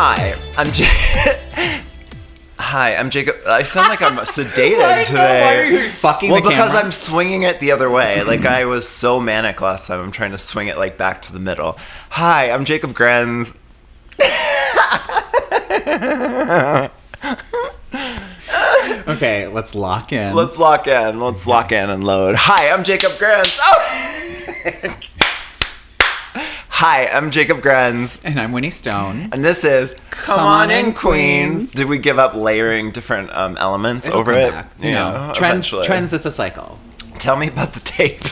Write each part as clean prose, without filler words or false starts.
Hi, I'm Jacob. I sound like I'm sedated today. Why are you fucking Well, the because camera? I'm swinging it the other way. Like, I was so manic last time. I'm trying to swing it, like, back to the middle. Hi, I'm Jacob Grenz. Okay, let's lock in. Let's lock in. Let's lock in and load. Hi, I'm Jacob Grenz. Oh! Hi, I'm Jacob Grenz. And I'm Winnie Stone. And this is Come On In, Queens. Did we give up layering different elements It'll over come it? back. You know, trends, it's a cycle. Tell me about the tape.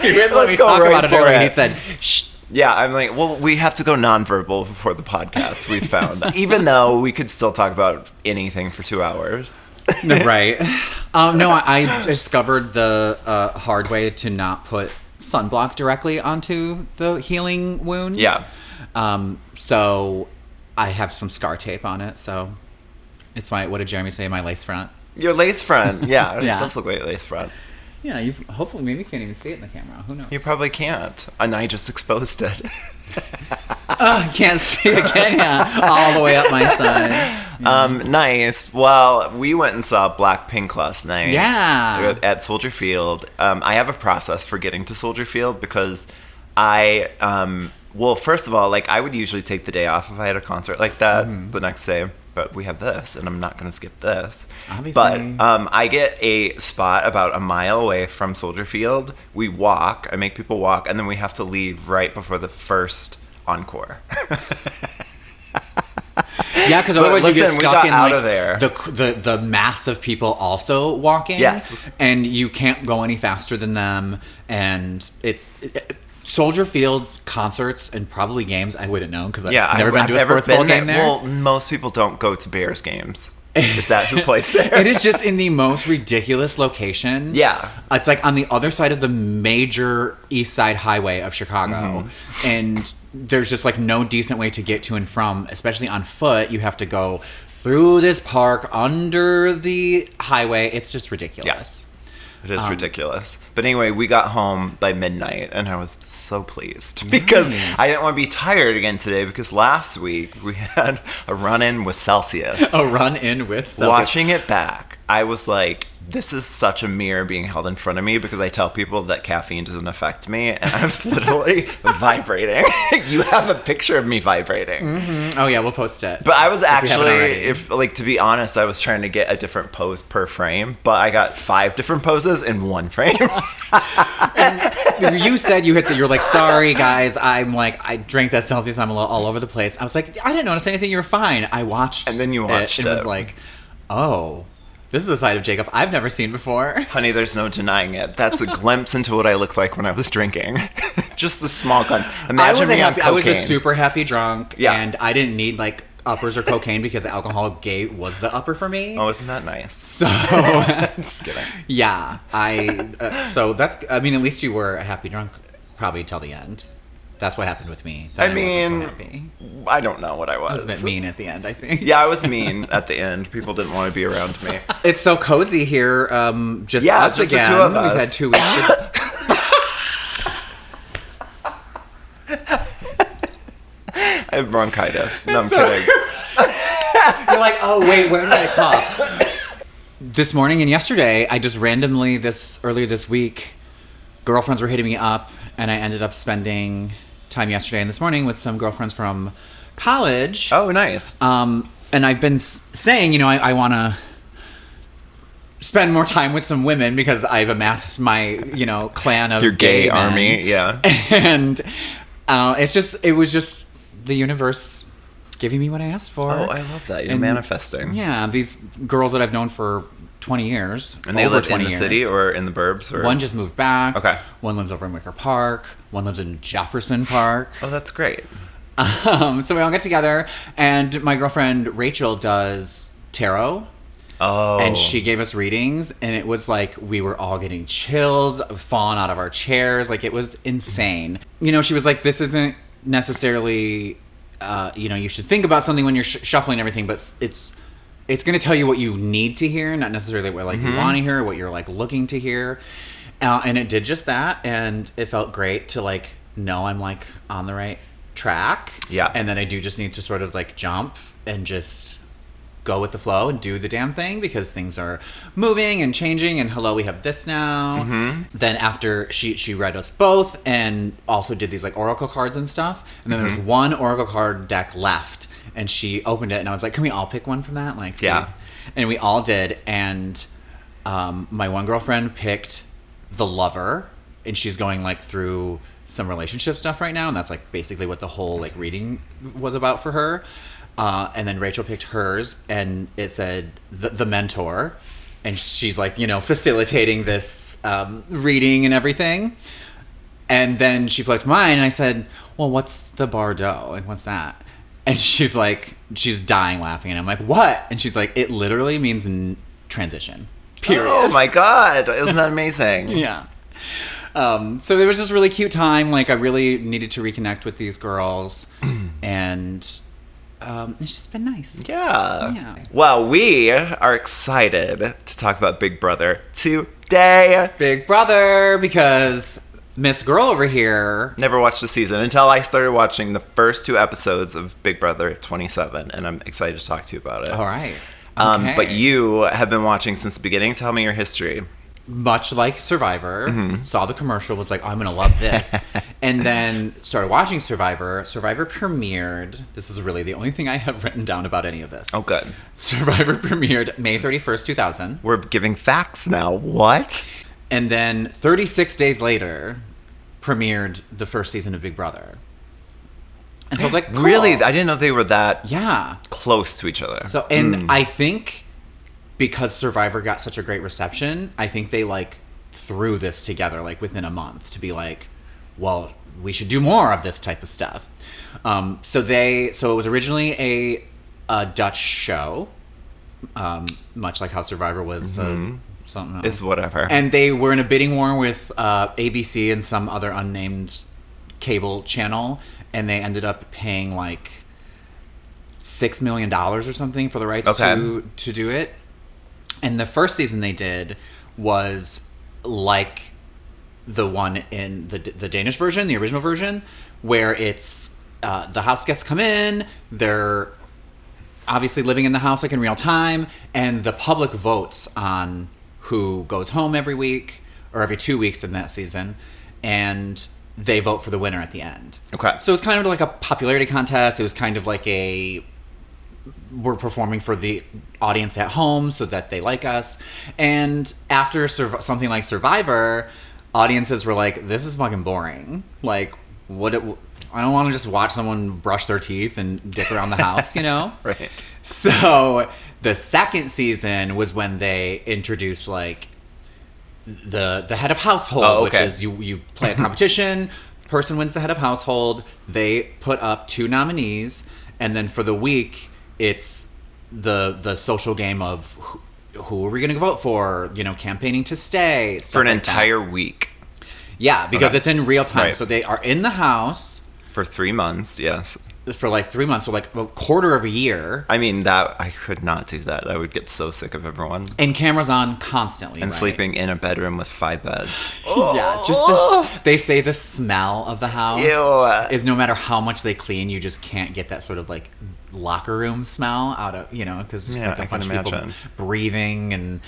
He wouldn't let me talk about it earlier. He said, shh. Yeah, I'm like, well, we have to go nonverbal before the podcast, we found. Even though we could still talk about anything for 2 hours. Right. No, I discovered the hard way to not put sunblock directly onto the healing wounds. Yeah. So I have some scar tape on it. So it's my, what did Jeremy say? My lace front. Your lace front. Yeah, Yeah. It does look like lace front. Yeah, you hopefully maybe you can't even see it in the camera. Who knows? You probably can't. And I just exposed it. I can't see it again. Yeah, all the way up my side. Nice. Well, we went and saw Blackpink last night. Yeah. At Soldier Field. I have a process for getting to Soldier Field because well, first of all, like, I would usually take the day off if I had a concert like that the next day. But we have this, and I'm not going to skip this. Obviously. But I get a spot about a mile away from Soldier Field. We walk. I make people walk, and then we have to leave right before the first encore. Yeah, because otherwise you get stuck in out like of there. the mass of people also walking. Yes. And you can't go any faster than them. And Soldier Field concerts and probably games, I wouldn't know because I've never been to a sports ball game there. Well, most people don't go to Bears games. Is that who plays there? It is just in the most ridiculous location. Yeah. It's like on the other side of the major East Side Highway of Chicago. And there's just like no decent way to get to and from, especially on foot. You have to go through this park under the highway. It's just ridiculous. Yeah. It is ridiculous. But anyway, we got home by midnight, and I was so pleased because I didn't want to be tired again today because last week we had a run-in with Celsius. A run-in with Celsius. Watching it back, I was like, this is such a mirror being held in front of me because I tell people that caffeine doesn't affect me, and I was literally vibrating. You have a picture of me vibrating. Mm-hmm. Oh, yeah, we'll post it. But I was actually, to be honest, I was trying to get a different pose per frame, but I got 5 different poses in one frame. And you said you're like, sorry guys, I drank that Celsius, I'm a little all over the place. I was like, I didn't notice anything, you were fine. I watched and then you watched it and was like, oh, this is a side of Jacob I've never seen before. Honey, there's no denying it. That's a glimpse into what I look like when I was drinking. Just the small glimpse. Imagine me on cocaine. I was a super happy drunk, Yeah. and I didn't need like uppers or cocaine because alcohol was the upper for me. Oh, isn't that nice? So, Just kidding. Yeah, so that's, I mean, at least you were a happy drunk probably till the end. That's what happened with me. I mean, I don't know what I was. I was a bit mean at the end, I think. Yeah, I was mean at the end. People didn't want to be around me. It's so cozy here. Just yeah, us just again. The 2 of us. We've had 2 weeks. I have bronchitis. No, I'm kidding. You're like, oh wait, where did I cough? This morning and yesterday, I just randomly earlier this week, girlfriends were hitting me up, and I ended up spending time yesterday and this morning with some girlfriends from college. Oh, nice. And I've been saying, I want to spend more time with some women because I've amassed my, clan of your gay men. army, yeah. And it was just the universe giving me what I asked for. Oh, I love that. You're manifesting. Yeah, these girls that I've known for 20 years. And they live in the city or in the burbs? Or? One just moved back. Okay. One lives over in Wicker Park. One lives in Jefferson Park. Oh, that's great. So we all get together, and my girlfriend Rachel does tarot. Oh. And she gave us readings, and it was like we were all getting chills, falling out of our chairs. Like, it was insane. She was like, this isn't necessarily, you should think about something when you're shuffling everything, but it's going to tell you what you need to hear, not necessarily what you want to hear, or what you're looking to hear. And it did just that, and it felt great to know I'm on the right track. Yeah. And then I do just need to sort of like jump and just go with the flow and do the damn thing because things are moving and changing and hello, we have this now. Then after she read us both and also did these like oracle cards and stuff. And then there's one oracle card deck left and she opened it and I was like, can we all pick one from that? Like, see? Yeah. And we all did. And my one girlfriend picked the Lover and she's going like through some relationship stuff right now. And that's like basically what the whole like reading was about for her. And then Rachel picked hers, and it said the mentor, and she's like, you know, facilitating this reading and everything. And then she flipped mine, and I said, well, what's the Bardo? And what's that? And she's like, she's dying laughing, and I'm like, what? And she's like, it literally means transition. Period. Oh my God. Isn't that amazing? Yeah. So it was just a really cute time. Like, I really needed to reconnect with these girls, and it's just been nice. Yeah. Well, we are excited to talk about Big Brother today. Big Brother, because Miss Girl over here never watched the season until I started watching the first 2 episodes of Big Brother 27, and I'm excited to talk to you about it. All right. Okay. But you have been watching since the beginning. Tell me your history. Much like Survivor, saw the commercial, was like, I'm going to love this. And then started watching Survivor. Survivor premiered. This is really the only thing I have written down about any of this. Oh, good. Survivor premiered May 31st, 2000. We're giving facts now. What? And then 36 days later, premiered the first season of Big Brother. And so I was like, cool. Really? I didn't know they were that close to each other. So, and I think because Survivor got such a great reception, I think they like threw this together like within a month to be like, well, we should do more of this type of stuff. So it was originally a Dutch show, much like how Survivor was something else. It's whatever. And they were in a bidding war with ABC and some other unnamed cable channel, and they ended up paying like $6 million or something for the rights to do it. And the first season they did was like the one in the Danish version, the original version, where it's the house guests come in, they're obviously living in the house like in real time, and the public votes on who goes home every week or every 2 weeks in that season, and they vote for the winner at the end. Okay. So it's kind of like a popularity contest. It was kind of like we're performing for the audience at home so that they like us. And after something like Survivor, audiences were like, this is fucking boring. Like, I don't want to just watch someone brush their teeth and dick around the house, you know? Right. So the second season was when they introduced like the head of household, which is you play a competition, person wins the head of household, they put up 2 nominees, and then for the week it's the social game of who are we going to vote for, you know, campaigning to stay for an like entire week. Yeah, because it's in real time. Right. So they are in the house for 3 months. Yes. For like 3 months, so like a quarter of a year. I mean, that I could not do that. I would get so sick of everyone. And cameras on constantly, and sleeping in a bedroom with 5 beds. Yeah, just this. They say the smell of the house is no matter how much they clean, you just can't get that sort of like locker room smell out of, you know, because there's like a bunch of people breathing and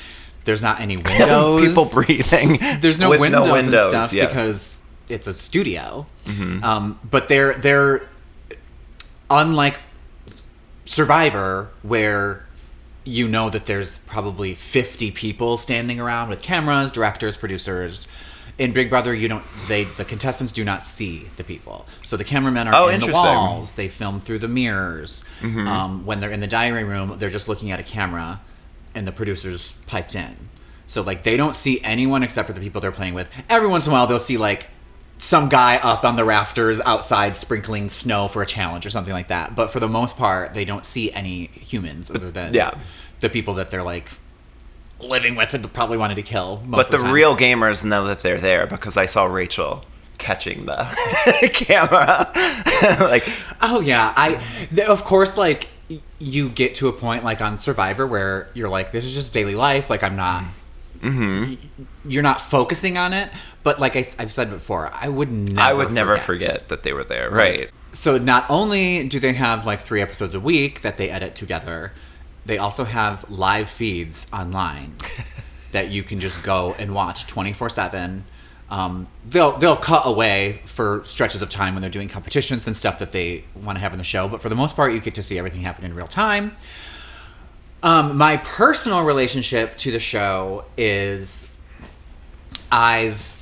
there's not any windows. People breathing. There's no windows and stuff because it's a studio. But they're unlike Survivor, where you know that there's probably 50 people standing around with cameras, directors, producers. In Big Brother, the contestants do not see the people. So the cameramen are in the walls. They film through the mirrors. When they're in the diary room, they're just looking at a camera, and the producers piped in. So like they don't see anyone except for the people they're playing with. Every once in a while, they'll see like some guy up on the rafters outside sprinkling snow for a challenge or something like that. But for the most part, they don't see any humans other than the people that they're like living with and probably wanted to kill. But the real gamers know that they're there because I saw Rachel catching the camera. Like, oh yeah, of course, like you get to a point like on Survivor where you're like, this is just daily life. Like I'm not. You're not focusing on it, but like I've said before, I would never forget that they were there, right? So not only do they have like 3 episodes a week that they edit together, they also have live feeds online that you can just go and watch 24/7. They'll cut away for stretches of time when they're doing competitions and stuff that they want to have in the show, but for the most part, you get to see everything happen in real time. My personal relationship to the show is I've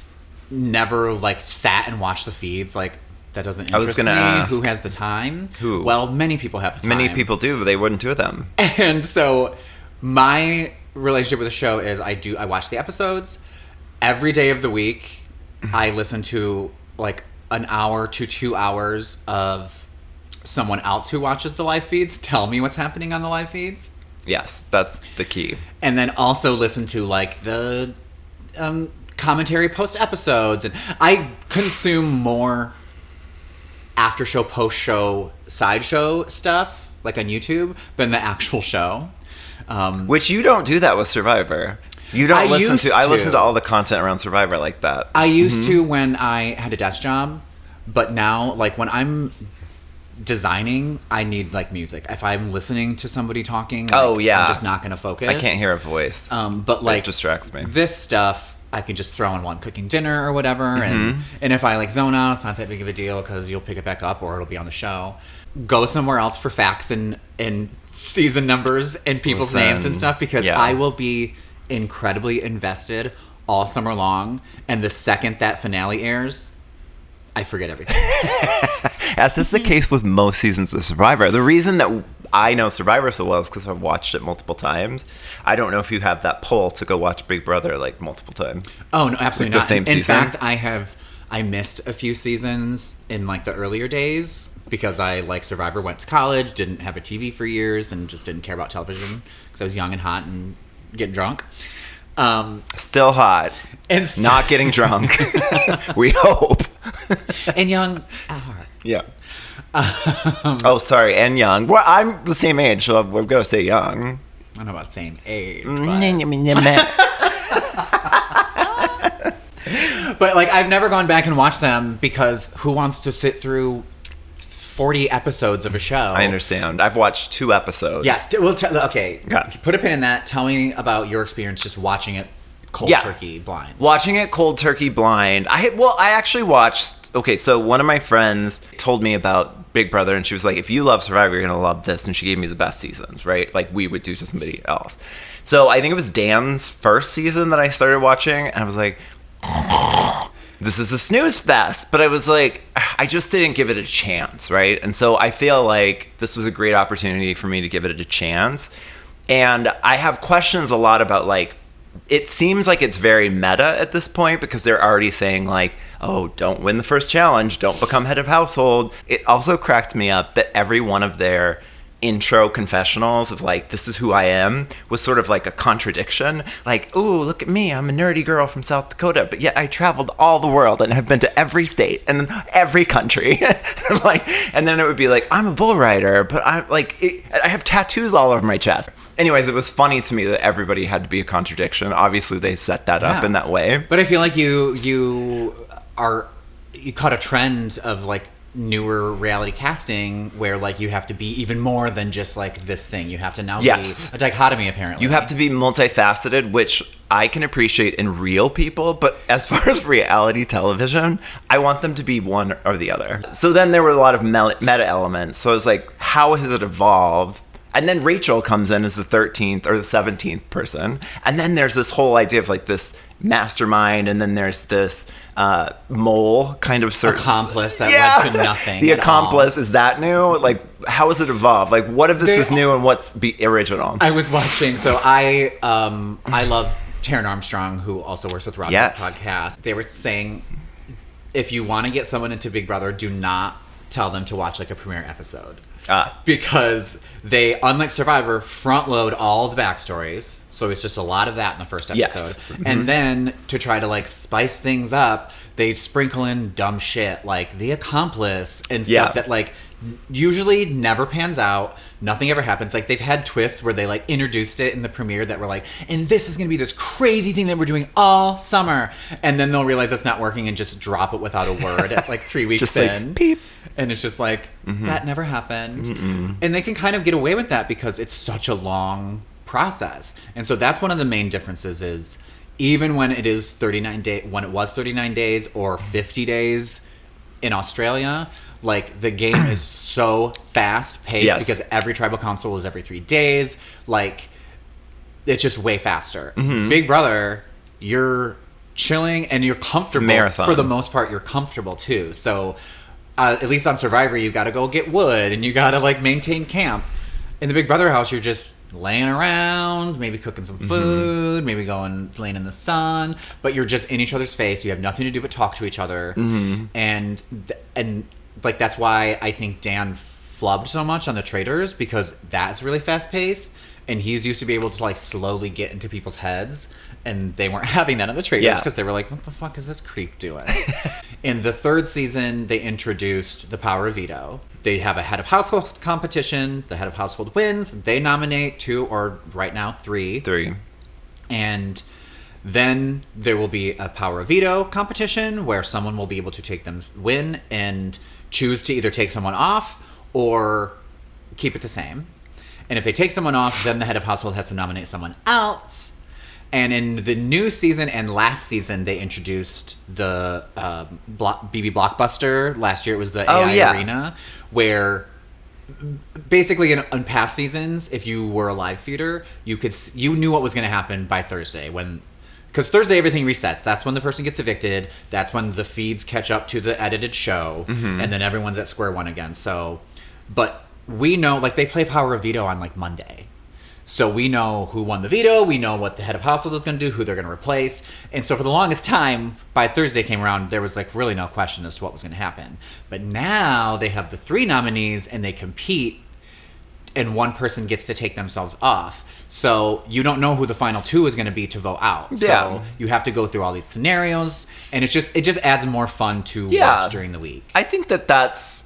never like sat and watched the feeds. Like that doesn't interest me. Ask, who has the time? Who? Well, many people have the time. Many people do, but they wouldn't do them. And so my relationship with the show is I watch the episodes every day of the week. I listen to like an hour to 2 hours of someone else who watches the live feeds tell me what's happening on the live feeds. Yes, that's the key. And then also listen to like the commentary post episodes, and I consume more after show, post show, sideshow stuff like on YouTube than the actual show. Which you don't do that with Survivor. You don't listen to. I listen to all the content around Survivor like that. I used to when I had a desk job, but now like when I'm designing, I need like music. If I'm listening to somebody talking, like, I'm just not gonna focus. I can't hear a voice. But like it distracts me. This stuff I can just throw on while I'm cooking dinner or whatever, and if I like zone out, it's not that big of a deal because you'll pick it back up or it'll be on the show. Go somewhere else for facts and season numbers and people's names and stuff because I will be incredibly invested all summer long, and the second that finale airs, I forget everything. As is the case with most seasons of Survivor. The reason that I know Survivor so well is because I've watched it multiple times. I don't know if you have that pull to go watch Big Brother like multiple times. Oh no, absolutely not. The same in season? fact, I missed a few seasons in like the earlier days because I, like Survivor, went to college, didn't have a TV for years, and just didn't care about television because I was young and hot and getting drunk. Still hot. And not getting drunk. We hope. And young at heart. Yeah. Oh, sorry. And young. Well, I'm the same age, so we're going to say young. I don't know about same age. But like, I've never gone back and watched them because who wants to sit through 40 episodes of a show? I understand. I've watched 2 episodes. Yes. Okay. Yeah. Put a pin in that. Tell me about your experience just watching it cold turkey blind. Watching it cold turkey blind. I actually watched. Okay, so one of my friends told me about Big Brother, and she was like, "If you love Survivor, you're gonna love this." And she gave me the best seasons, right? Like we would do to somebody else. So I think it was Dan's first season that I started watching, and I was like, this is a snooze fest. But I was like, I just didn't give it a chance, right? And so I feel like this was a great opportunity for me to give it a chance. And I have questions a lot about, like, it seems like it's very meta at this point because they're already saying, like, oh, don't win the first challenge, don't become head of household. It also cracked me up that every one of their intro confessionals of like, this is who I am, was sort of like a contradiction. Like, ooh, look at me, I'm a nerdy girl from South Dakota, but yet I traveled all the world and have been to every state and every country. And then it would be like, I'm a bull rider, but I have tattoos all over my chest. Anyways, it was funny to me that everybody had to be a contradiction. Obviously, they set that up in that way. But I feel like you caught a trend of like newer reality casting where like you have to be even more than just like this thing. You have to now be a dichotomy, apparently. You have to be multifaceted, which I can appreciate in real people, but as far as reality television, I want them to be one or the other. So then there were a lot of meta elements. So I was like, how has it evolved? And then Rachel comes in as the 13th or the 17th person. And then there's this whole idea of like this mastermind, and then there's this mole kind of accomplice that led to nothing. The accomplice, is that new? Like, how has it evolved? Like, what if this is new and what's original? I was watching, so I love Taryn Armstrong, who also works with Robin's podcast. They were saying, if you want to get someone into Big Brother, do not tell them to watch like a premiere episode. Because they, unlike Survivor, front load all the backstories. So it's just a lot of that in the first episode. Yes. And then to try to like spice things up, they sprinkle in dumb shit like the accomplice and stuff that like usually never pans out. Nothing ever happens. Like they've had twists where they like introduced it in the premiere that were like, and this is going to be this crazy thing that we're doing all summer. And then they'll realize it's not working and just drop it without a word at like 3 weeks just in. Like, beep. And it's just like, that never happened. And they can kind of get away with that because it's such a long process. And so that's one of the main differences is even when it is 39 days, when it was 39 days or 50 days in Australia, like the game is so fast paced because every tribal council is every 3 days. Like it's just way faster. Big Brother, you're chilling and you're comfortable. It's a marathon. For the most part, you're comfortable too. So at least on Survivor, you got to go get wood and you got to like maintain camp. In the Big Brother house, you're just laying around, maybe cooking some food, maybe laying in the sun, but you're just in each other's face. You have nothing to do but talk to each other. And like that's why I think Dan flubbed so much on the Traitors, because that's really fast paced and he's used to be able to like slowly get into people's heads, and they weren't having that on the Traitors because they were like, what the fuck is this creep doing? In the third season, they introduced the power of veto. They have a head of household competition. The head of household wins. They nominate 2 or right now 3. And then there will be a power of veto competition where someone will be able to take them win and choose to either take someone off or keep it the same. And if they take someone off, then the head of household has to nominate someone else. And in the new season and last season, they introduced the BB Blockbuster. Last year it was the AI Arena, where basically in past seasons, if you were a live feeder, you knew what was going to happen by Thursday because Thursday everything resets. That's when the person gets evicted. That's when the feeds catch up to the edited show, and then everyone's at square one again. So, but we know like they play Power of Veto on like Monday. So we know who won the veto. We know what the head of household is going to do, who they're going to replace. And so for the longest time, by Thursday came around, there was like really no question as to what was going to happen. But now they have the 3 nominees and they compete, and one person gets to take themselves off. So you don't know who the final 2 is going to be to vote out. So you have to go through all these scenarios, and it just adds more fun to watch during the week. I think that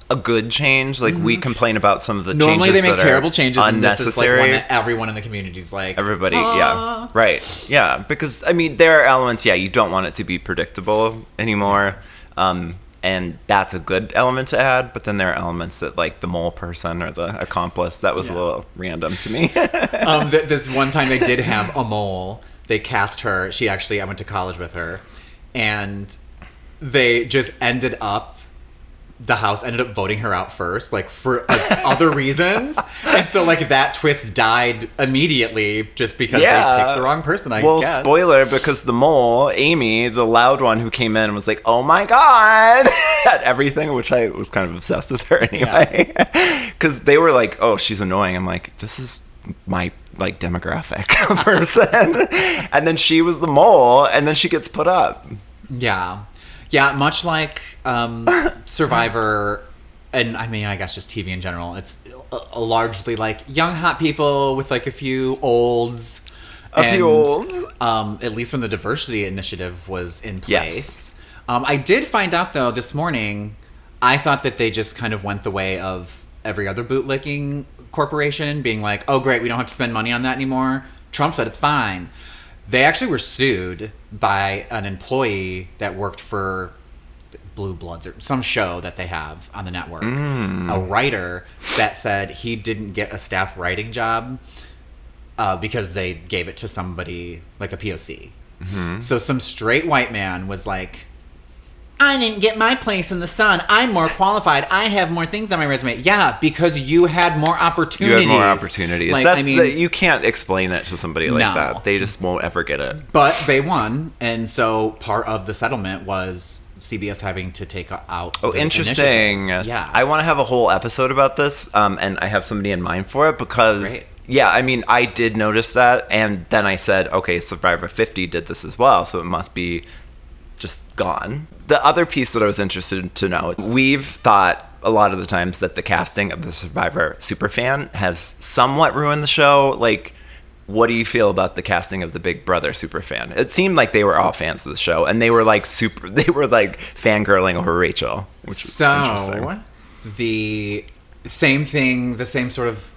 a good change. Like we complain about some of the normally changes they make terrible changes, unnecessary. And this is like one that everyone in the community is like, everybody, right, because I mean there are elements, you don't want it to be predictable anymore. And that's a good element to add, but then there are elements that, like the mole person or the accomplice, that was a little random to me. This one time they did have a mole. They cast her. I went to college with her. And they just the house ended up voting her out first, like for other reasons. And so like that twist died immediately just because they picked the wrong person, I guess. Well, spoiler, because the mole, Amy, the loud one who came in, was like, oh my God, at everything, which I was kind of obsessed with her anyway. Because they were like, oh, she's annoying. I'm like, this is my like demographic person. And then she was the mole, and then she gets put up. Yeah, much like Survivor, and I mean, I guess just TV in general, it's largely like young hot people with like a few olds. At least when the diversity initiative was in place. I did find out, though, this morning, I thought that they just kind of went the way of every other bootlicking corporation, being like, oh, great, we don't have to spend money on that anymore. Trump said it's fine. They actually were sued by an employee that worked for Blue Bloods or some show that they have on the network. A writer that said he didn't get a staff writing job because they gave it to somebody like a POC. So some straight white man was like, I didn't get my place in the sun. I'm more qualified. I have more things on my resume. Yeah, because you had more opportunities. You had more opportunities. Like, you can't explain that to somebody like that. They just won't ever get it. But they won, and so part of the settlement was CBS having to take out the interesting. Yeah. I want to have a whole episode about this, and I have somebody in mind for it because... Great. Yeah, I mean, I did notice that, and then I said, okay, Survivor 50 did this as well, so it must be just gone. The other piece that I was interested to know, we've thought a lot of the times that the casting of the Survivor superfan has somewhat ruined the show. Like, what do you feel about the casting of the Big Brother superfan? It seemed like they were all fans of the show, and they were like fangirling over Rachel, which was interesting. The same thing, the same sort of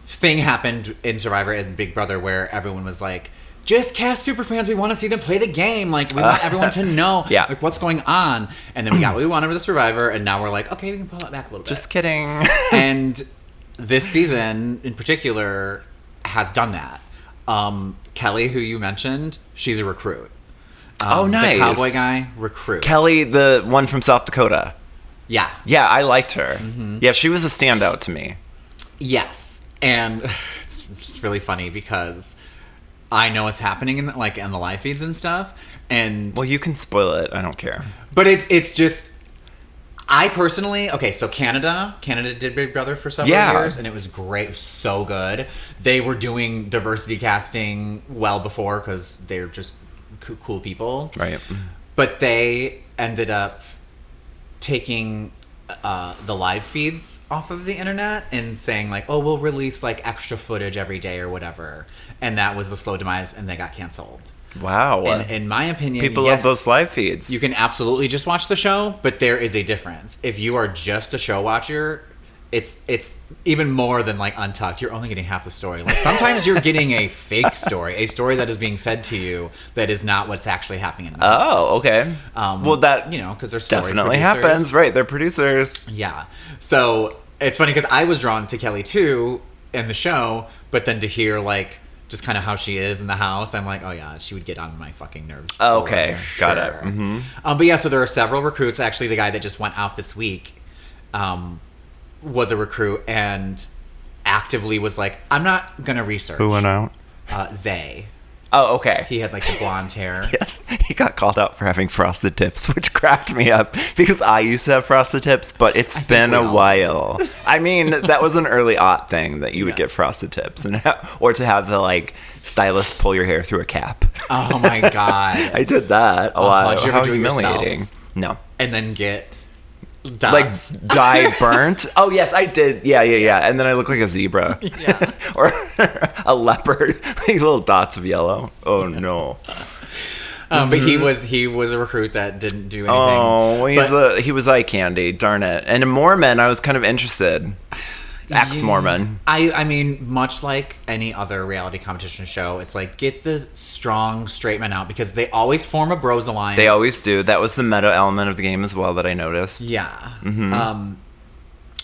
thing happened in Survivor and Big Brother, where everyone was like, just cast superfans. We want to see them play the game. Like, we want everyone to know like what's going on. And then we got what we wanted with the Survivor, and now we're like, okay, we can pull that back a little bit. Just kidding. And this season in particular has done that. Kelly, who you mentioned, she's a recruit. Nice. The cowboy guy, recruit. Kelly, the one from South Dakota. Yeah. Yeah, I liked her. Mm-hmm. Yeah, she was a standout to me. Yes. And it's just really funny because I know what's happening in the live feeds and stuff. And well, you can spoil it. I don't care. But it's just, I personally, so Canada did Big Brother for several years, and it was great. It was so good. They were doing diversity casting well before because they're just cool people. Right. But they ended up taking the live feeds off of the internet and saying like, oh, we'll release like extra footage every day or whatever. And that was the slow demise, and they got canceled. Wow. And in my opinion, people love those live feeds. You can absolutely just watch the show, but there is a difference. If you are just a show watcher, it's even more than like Untucked. You're only getting half the story. Like sometimes you're getting a fake story, a story that is being fed to you that is not what's actually happening in the house. Oh, okay. Well, that because they're story definitely producers. happens, right? They're producers. Yeah. So it's funny because I was drawn to Kelly too in the show, but then to hear like just kind of how she is in the house, I'm like, oh yeah, she would get on my fucking nerves. Okay, got it. Mm-hmm. But yeah, so there are several recruits. Actually, the guy that just went out this week was a recruit and actively was like, I'm not gonna research. Who went out? Zay. Oh, okay. He had like the blonde hair. Yes, he got called out for having frosted tips, which cracked me up because I used to have frosted tips, but it's been a while. I mean, that was an early aught thing that you would get frosted tips, or to have the like stylist pull your hair through a cap. Oh my god! I did that a lot. Did you ever do it yourself? No. And then get dots. Like dye burnt. Oh yes, I did. Yeah. And then I look like a zebra. Yeah. Or a leopard. Like little dots of yellow. Oh no. But he was a recruit that didn't do anything. Oh, he was eye candy. Darn it. And in Mormon, I was kind of interested. Ex-Mormon. I mean, much like any other reality competition show, it's like, get the strong straight men out because they always form a bros alliance. They always do. That was the meta element of the game as well that I noticed. Yeah. Mm-hmm.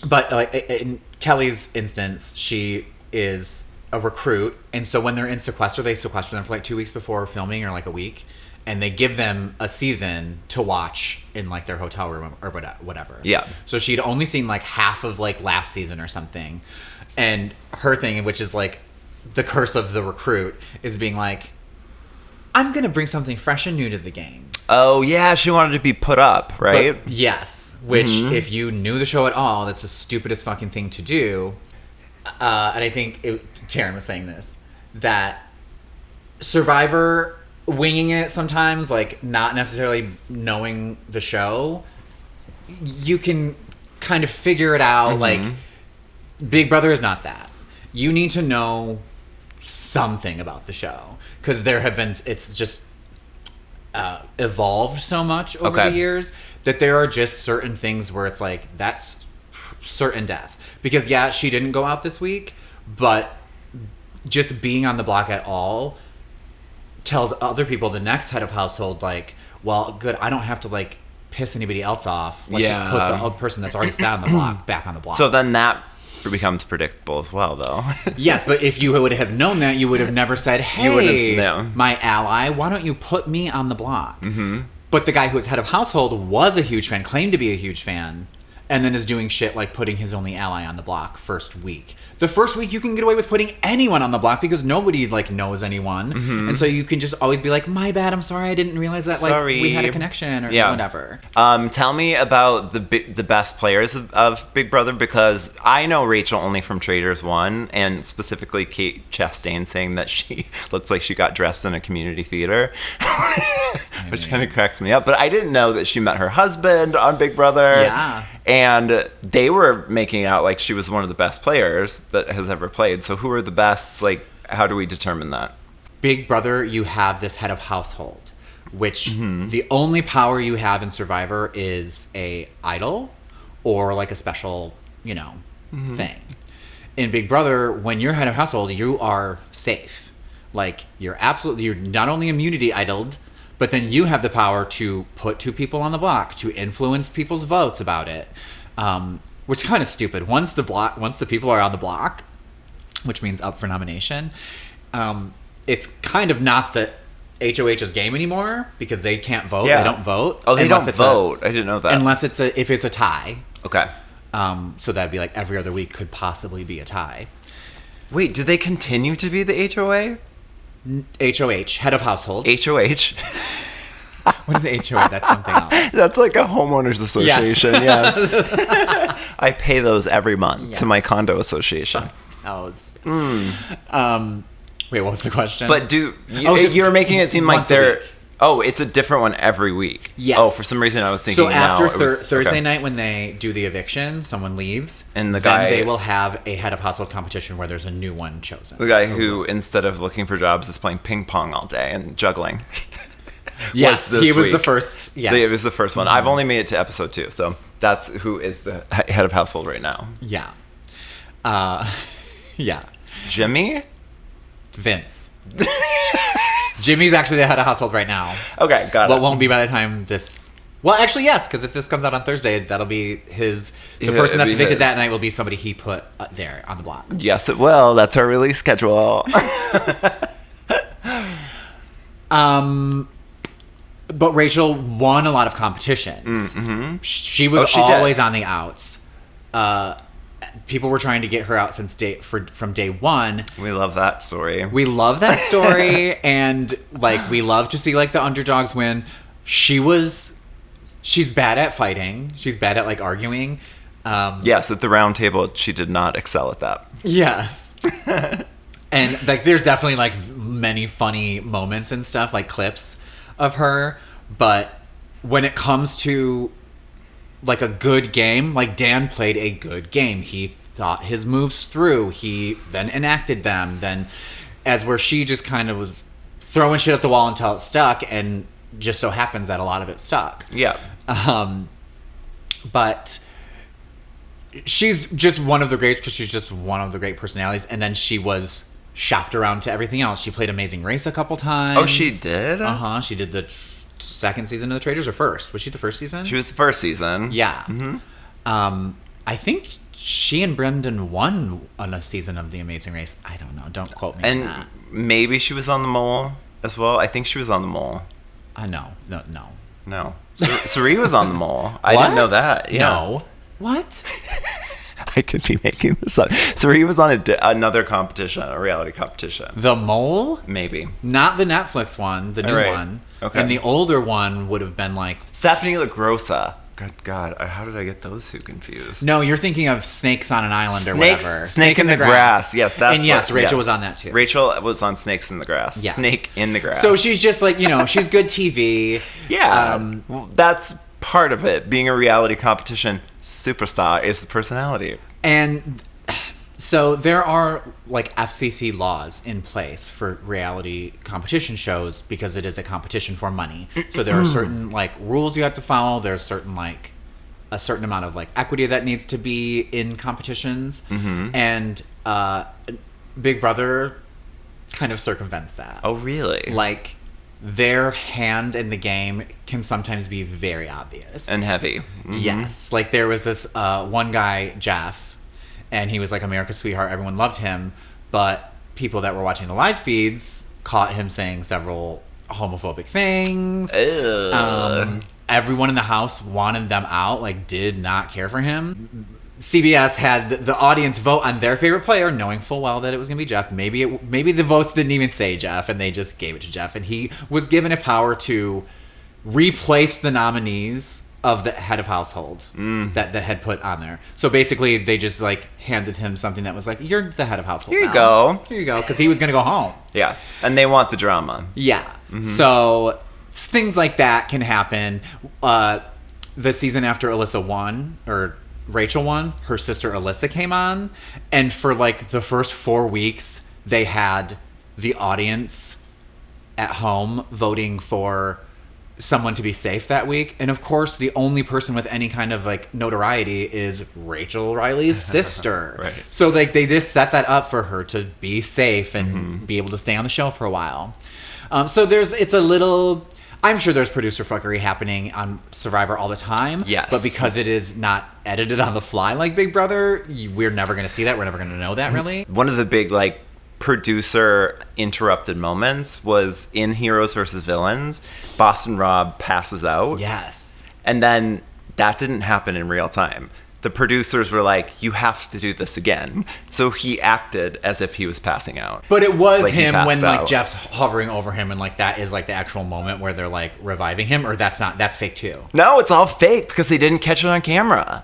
But like in Kelly's instance, she is a recruit, and so when they're in sequester, they sequester them for like 2 weeks before filming or like a week, and they give them a season to watch in like their hotel room or whatever. Yeah. So she'd only seen like half of like last season or something. And her thing, which is like the curse of the recruit, is being like, I'm going to bring something fresh and new to the game. Oh, yeah. She wanted to be put up, right? But, yes. Which, if you knew the show at all, that's the stupidest fucking thing to do. And I think Taryn was saying this, that Survivor winging it sometimes, like not necessarily knowing the show, you can kind of figure it out. Like Big Brother is not that. You need to know something about the show because it's just evolved so much over the years that there are just certain things where it's like, that's certain death. Because yeah, she didn't go out this week, but just being on the block at all tells other people, the next head of household, like, well, good, I don't have to like piss anybody else off. Let's just put the other person that's already sat on the block back on the block. So then that becomes predictable as well, though. Yes, but if you would have known that, you would have never said, hey, my ally, why don't you put me on the block? Mm-hmm. But the guy who was head of household was a huge fan, claimed to be a huge fan, and then is doing shit like putting his only ally on the block first week. The first week you can get away with putting anyone on the block because nobody like knows anyone. Mm-hmm. And so you can just always be like, my bad, I'm sorry, I didn't realize that like we had a connection or whatever. Tell me about the best players of Big Brother, because I know Rachel only from Traders 1, and specifically Kate Chastain saying that she looks like she got dressed in a community theater, which kind of cracks me up. But I didn't know that she met her husband on Big Brother. Yeah. And they were making out like she was one of the best players that has ever played. So who are the best like how do we determine that? Big Brother, you have this head of household, which the only power you have in Survivor is a idol or like a special, thing. In Big Brother, when you're head of household, you are safe. Like you're not only immunity idled, but then you have the power to put 2 people on the block, to influence people's votes about it. Which is kind of stupid. Once the people are on the block, which means up for nomination, it's kind of not the HOH's game anymore because they can't vote. Yeah. They don't vote. Oh, they don't vote. I didn't know that. Unless if it's a tie. Okay. So that'd be like every other week could possibly be a tie. Wait, do they continue to be the HOA? HOH, head of household. HOH. What is HOA? That's something else. That's like a homeowners association. Yes. I pay those every month to my condo association. Wait, what was the question? But you're making it seem like they're... Oh, it's a different one every week. Yes. Oh, for some reason I was thinking. So after Thursday night when they do the eviction, someone leaves, and then they will have a head of household competition where there's a new one chosen. The guy who, instead of looking for jobs, is playing ping pong all day and juggling. Yes, he was the first. Yes, it was the first one. I've only made it to episode 2, so that's who is the head of household right now. Yeah. Yeah. Jimmy? Vince. Jimmy's actually the head of household right now. Okay, got it. What won't be by the time this... Well, actually, yes, because if this comes out on Thursday, that'll be the person that's evicted that night will be somebody he put there on the block. Yes, it will. That's our release schedule. But Rachel won a lot of competitions. Mm-hmm. She was always on the outs. People were trying to get her out from day one. We love that story. And like we love to see like the underdogs win. She's bad at fighting. She's bad at like arguing. Yes, at the round table, she did not excel at that. Yes. And like there's definitely like many funny moments and stuff, like clips of her. But when it comes to like a good game, like Dan played a good game. He thought his moves through. He then enacted them. Then as where she just kind of was throwing shit at the wall until it stuck, and just so happens that a lot of it stuck. Yeah. But she's just one of the greats because she's just one of the great personalities. And then she was shopped around to everything else. She played Amazing Race a couple times. Oh, she did? Uh-huh. She did the second season of The Traitors, or first? Was she the first season? She was the first season. Yeah. Mm-hmm. I think she and Brendan won on a season of The Amazing Race. I don't know. Don't quote me on that. And maybe she was on The Mole as well. I think she was on The Mole. No. Sari was on The Mole. I didn't know that. Yeah. No. What? I could be making this up. Sari was on another competition, a reality competition. The Mole? Maybe. Not the Netflix one, the new one. Okay. And the older one would have been like... Stephanie LaGrossa. Good God. How did I get those two confused? No, you're thinking of Snakes on an Island or whatever. Snake in the Grass. Yes, that's And yes, Rachel was on that too. Rachel was on Snakes in the Grass. Yes. Snake in the Grass. So she's just like, she's good TV. Yeah. Well, that's part of it. Being a reality competition superstar is the personality. And so there are like FCC laws in place for reality competition shows because it is a competition for money. So there are certain like rules you have to follow. There's certain like a certain amount of like equity that needs to be in competitions. Mm-hmm. And Big Brother kind of circumvents that. Oh, really? Like their hand in the game can sometimes be very obvious. And heavy. Mm-hmm. Yes. Like there was this one guy, Jeff, and he was like America's sweetheart. Everyone loved him. But people that were watching the live feeds caught him saying several homophobic things. Everyone in the house wanted them out, like did not care for him. CBS had the audience vote on their favorite player, knowing full well that it was going to be Jeff. Maybe the votes didn't even say Jeff, and they just gave it to Jeff. And he was given a power to replace the nominees of the head of household that the head put on there. So basically, they just like handed him something that was like, "You're the head of household. Here you go, because he was going to go home." Yeah, and they want the drama. Yeah, so things like that can happen. The season after Alyssa won, or Rachel won, her sister Alyssa came on, and for like the first 4 weeks, they had the audience at home voting for someone to be safe that week. And of course, the only person with any kind of like notoriety is Rachel Riley's sister. Right. So like they just set that up for her to be safe and be able to stay on the show for a while. So it's a little... I'm sure there's producer fuckery happening on Survivor all the time. Yes. But because it is not edited on the fly like Big Brother, we're never going to see that. We're never going to know that, really. One of the big, like, producer interrupted moments was in Heroes versus Villains. Boston Rob passes out. Yes. And then that didn't happen in real time. The producers were like, you have to do this again. So he acted as if he was passing out. But it was Like, he him passed when like out. Jeff's hovering over him and like that is like the actual moment where they're like reviving him, or that's fake too. No, it's all fake because they didn't catch it on camera.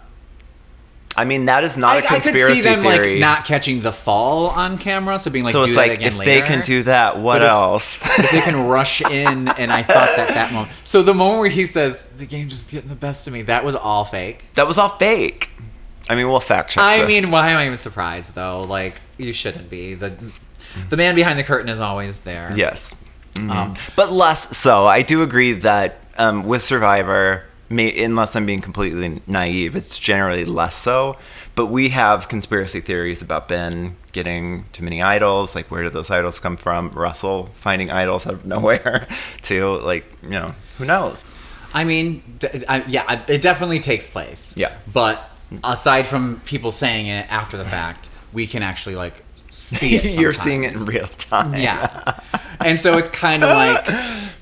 I mean, that is not a conspiracy I could see them theory. like not catching the fall on camera, so being like, so do it's that like, again if later. they can do that, what But if- else? If they can rush in, and I thought that moment. So the moment where he says the game just getting the best of me, that was all fake. That was all fake. I mean, we'll fact check I this. mean, why am I even surprised though? Like, you shouldn't be. The man behind the curtain is always there. Yes. But less so. I do agree that with Survivor, unless I'm being completely naive, it's generally less so. But we have conspiracy theories about Ben getting too many idols. Like, where did those idols come from? Russell finding idols out of nowhere, too. Like, who knows? I mean, it definitely takes place. Yeah. But aside from people saying it after the fact, we can actually like see it. You're sometimes. seeing it in real time. Yeah. And so it's kind of like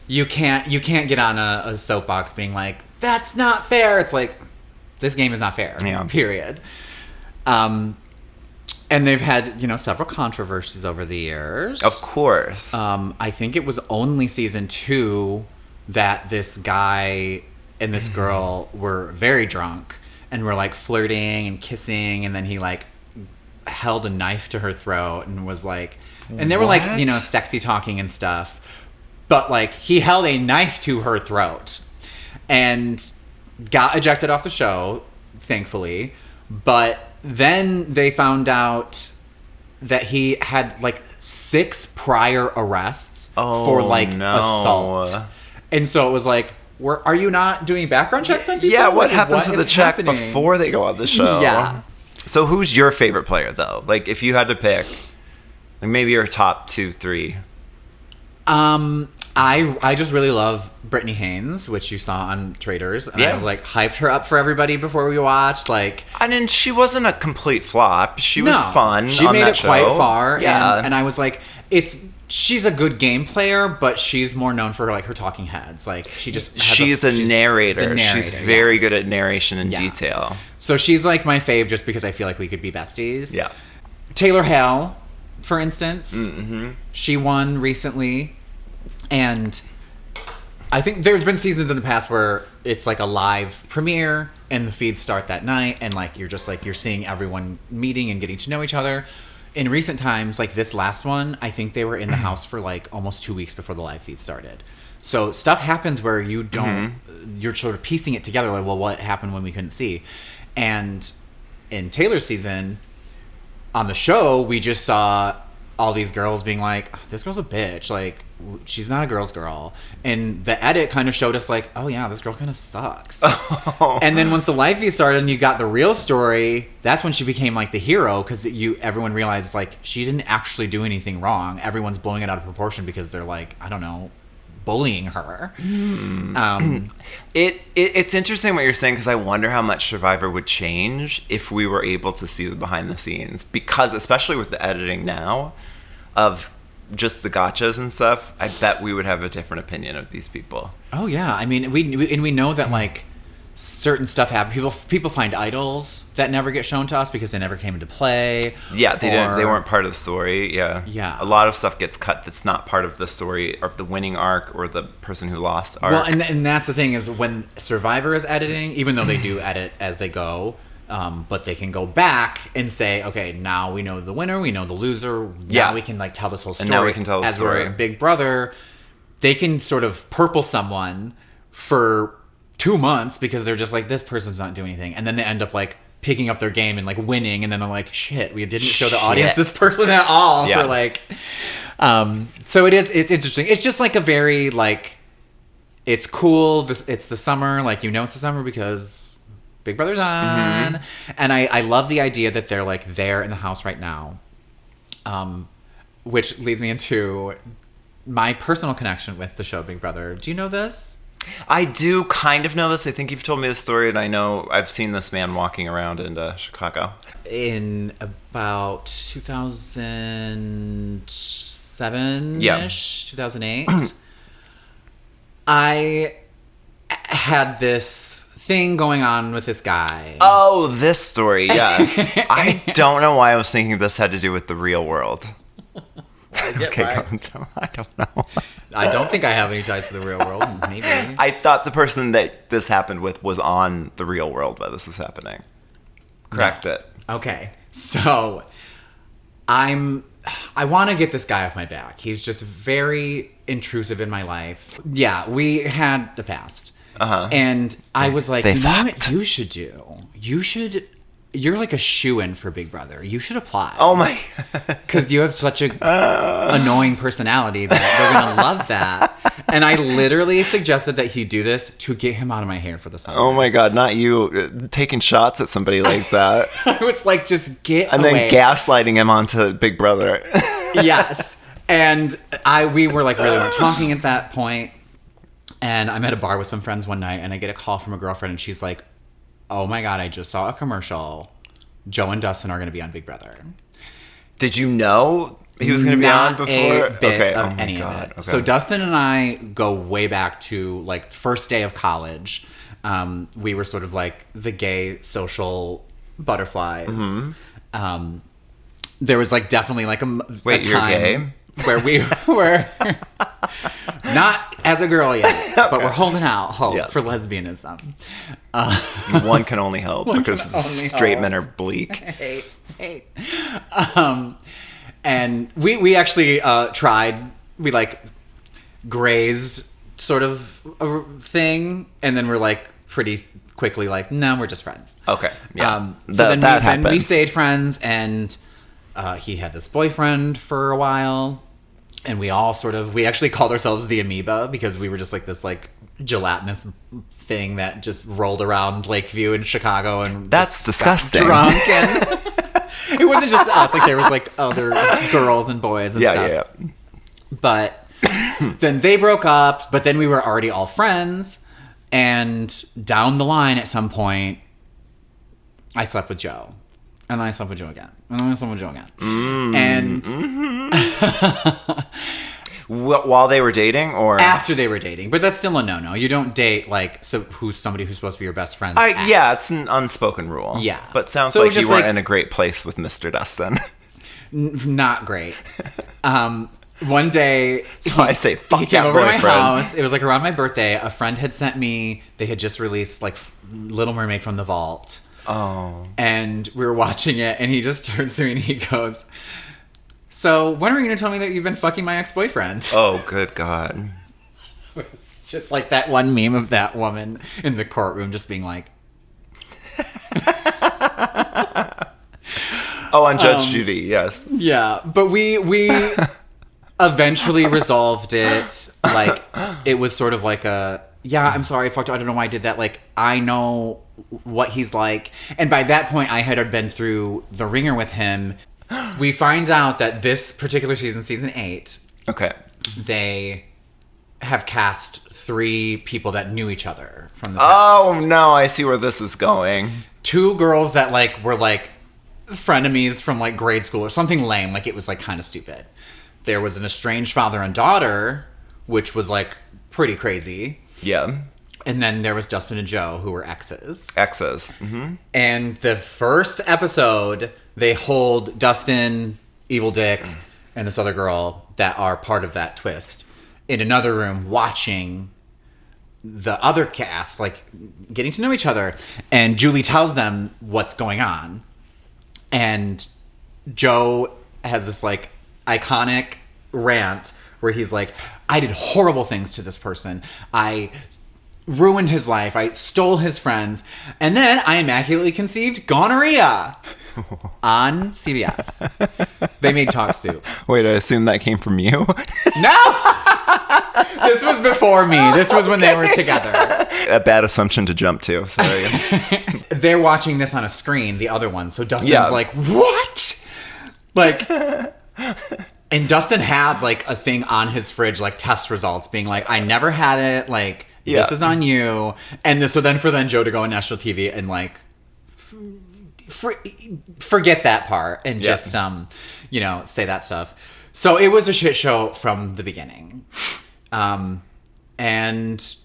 you can't get on a soapbox being like, that's not fair. It's like, this game is not fair. Yeah. Period. And they've had, several controversies over the years. Of course. I think it was only season 2 that this guy and this girl were very drunk and were like flirting and kissing, and then he like held a knife to her throat and was like, and they were like, What? sexy talking and stuff, but like he held a knife to her throat and got ejected off the show, thankfully. But then they found out that he had like 6 prior arrests for like assault. And so it was like, are you not doing background checks on people? Yeah, what Like, happens to the is check happening? before they go on the show? Yeah. So who's your favorite player, though? Like, if you had to pick, like maybe your top 2, 3. I just really love Brittany Haynes, which you saw on Traders, and Yeah. I was like hyped her up for everybody before we watched. Like, I mean, she wasn't a complete flop. She was fun. She on made that it show. quite far. Yeah, and I was like, she's a good game player, but she's more known for like her talking heads. Like she's a narrator. She's very yes. good at narration and Yeah. detail. So she's like my fave, just because I feel like we could be besties. Yeah. Taylor Hale, for instance, Mm-hmm. she won recently, and I think there's been seasons in the past where it's like a live premiere and the feeds start that night, and like you're seeing everyone meeting and getting to know each other. In recent times, like this last one, I think they were in the house for like almost 2 weeks before the live feed started. So stuff happens where you don't, you're sort of piecing it together, like, well, what happened when we couldn't see? And in Taylor's season, on the show, we just saw all these girls being like, oh, this girl's a bitch. Like, she's not a girl's girl. And the edit kind of showed us like, oh yeah, this girl kind of sucks. And then once the live feed started and you got the real story, that's when she became like the hero, because everyone realized like she didn't actually do anything wrong. Everyone's blowing it out of proportion because they're like, I don't know, bullying her. It's interesting what you're saying, because I wonder how much Survivor would change if we were able to see the behind the scenes, because especially with the editing now of just the gotchas and stuff, I bet we would have a different opinion of these people. Oh yeah, I mean, we know that like certain stuff happens. People find idols that never get shown to us because they never came into play. Yeah, they weren't part of the story. Yeah. Yeah. A lot of stuff gets cut that's not part of the story, of the winning arc or the person who lost arc. Well, and that's the thing, is when Survivor is editing, even though they do edit as they go, but they can go back and say, okay, now we know the winner, we know the loser. Yeah. Now we can like tell this whole story. And now we can tell the as story. we're Big Brother, they can sort of purple someone for 2 months because they're just like, this person's not doing anything, and then they end up like picking up their game and like winning, and then they're like, shit, we didn't show the audience this person at all for like. So it's interesting. It's just like a very like, it's cool. It's the summer, like it's the summer because Big Brother's on, and I love the idea that they're like there in the house right now, which leads me into my personal connection with the show Big Brother. Do you know this? I do kind of know this. I think you've told me this story, and I know I've seen this man walking around in Chicago. In about 2007-ish, 2008, I had this thing going on with this guy. Oh, this story, yes. I don't know why I was thinking this had to do with the real world. Okay, I don't know. I don't think I have any ties to the real world. Maybe. I thought the person that this happened with was on the real world while this was happening. Correct it. Okay. So I want to get this guy off my back. He's just very intrusive in my life. Yeah, we had the past. And I was like, you know what you should do? You're like a shoo-in for Big Brother. You should apply. Oh my. Because you have such a annoying personality that they're going to love that. And I literally suggested that he do this to get him out of my hair for the summer. Oh my God, not you taking shots at somebody like that. I was like, just get and away. Then gaslighting him onto Big Brother. Yes. And we were like really weren't talking at that point. And I'm at a bar with some friends one night and I get a call from a girlfriend and she's like, oh my God, I just saw a commercial. Joe and Dustin are going to be on Big Brother. Did you know he was going to be on before? Not a bit of any of it. Okay. So Dustin and I go way back to like first day of college. We were sort of like the gay social butterflies. There was like definitely like a Wait, a you're time gay? Where we were not as a girl yet, but we're holding out hope for lesbianism. One can only hope because straight men are bleak. Hate. And we actually tried. We like grazed sort of a thing, and then we're like pretty quickly like, no, we're just friends. Okay. Yeah. So then we stayed friends, and he had this boyfriend for a while. And we actually called ourselves the amoeba because we were just like this like gelatinous thing that just rolled around Lakeview in Chicago and that's disgusting. Drunk and it wasn't just us, like there was like other girls and boys and stuff. Yeah. But then they broke up, but then we were already all friends, and down the line at some point I slept with Joe. And then I slept with Joe again. And then I slept with Joe again. And while they were dating, or after they were dating, but that's still a no-no. You don't date like who's somebody who's supposed to be your best friend. Yeah, it's an unspoken rule. Yeah, but sounds like you weren't in a great place with Mr. Dustin. Not great. One day, so I say, fuck, he came over to my house. It was like around my birthday. A friend had sent me. They had just released like Little Mermaid from the Vault. Oh. And we were watching it, and he just turns to me and he goes, so when are you going to tell me that you've been fucking my ex-boyfriend? Oh, good God. It's just like that one meme of that woman in the courtroom just being like... Oh, on Judge Judy, yes. Yeah, but we eventually resolved it. Like, it was sort of like a... Yeah, I'm sorry, I fucked up. I don't know why I did that. Like, I know what he's like. And by that point, I had been through the ringer with him. We find out that this particular season 8, okay, they have cast 3 people that knew each other from the past. Oh, no, I see where this is going. 2 girls that, like, were, like, frenemies from, like, grade school or something lame. Like, it was, like, kind of stupid. There was an estranged father and daughter, which was, like, pretty crazy. Yeah. And then there was Dustin and Joe, who were exes. Mm-hmm. And the first episode, they hold Dustin, Evil Dick, and this other girl that are part of that twist in another room watching the other cast, like, getting to know each other. And Julie tells them what's going on. And Joe has this, like, iconic rant where he's like, I did horrible things to this person. I ruined his life. I stole his friends. And then I immaculately conceived gonorrhea on CBS. They made Talk Soup. Wait, I assume that came from you? No! This was before me. This was when they were together. A bad assumption to jump to. Sorry. They're watching this on a screen, the other one. So Dustin's like, what? Like... And Dustin had, like, a thing on his fridge, like, test results, being like, I never had it, like, this is on you. And so then for Joe to go on national TV and, like, forget that part and just, say that stuff. So it was a shit show from the beginning. And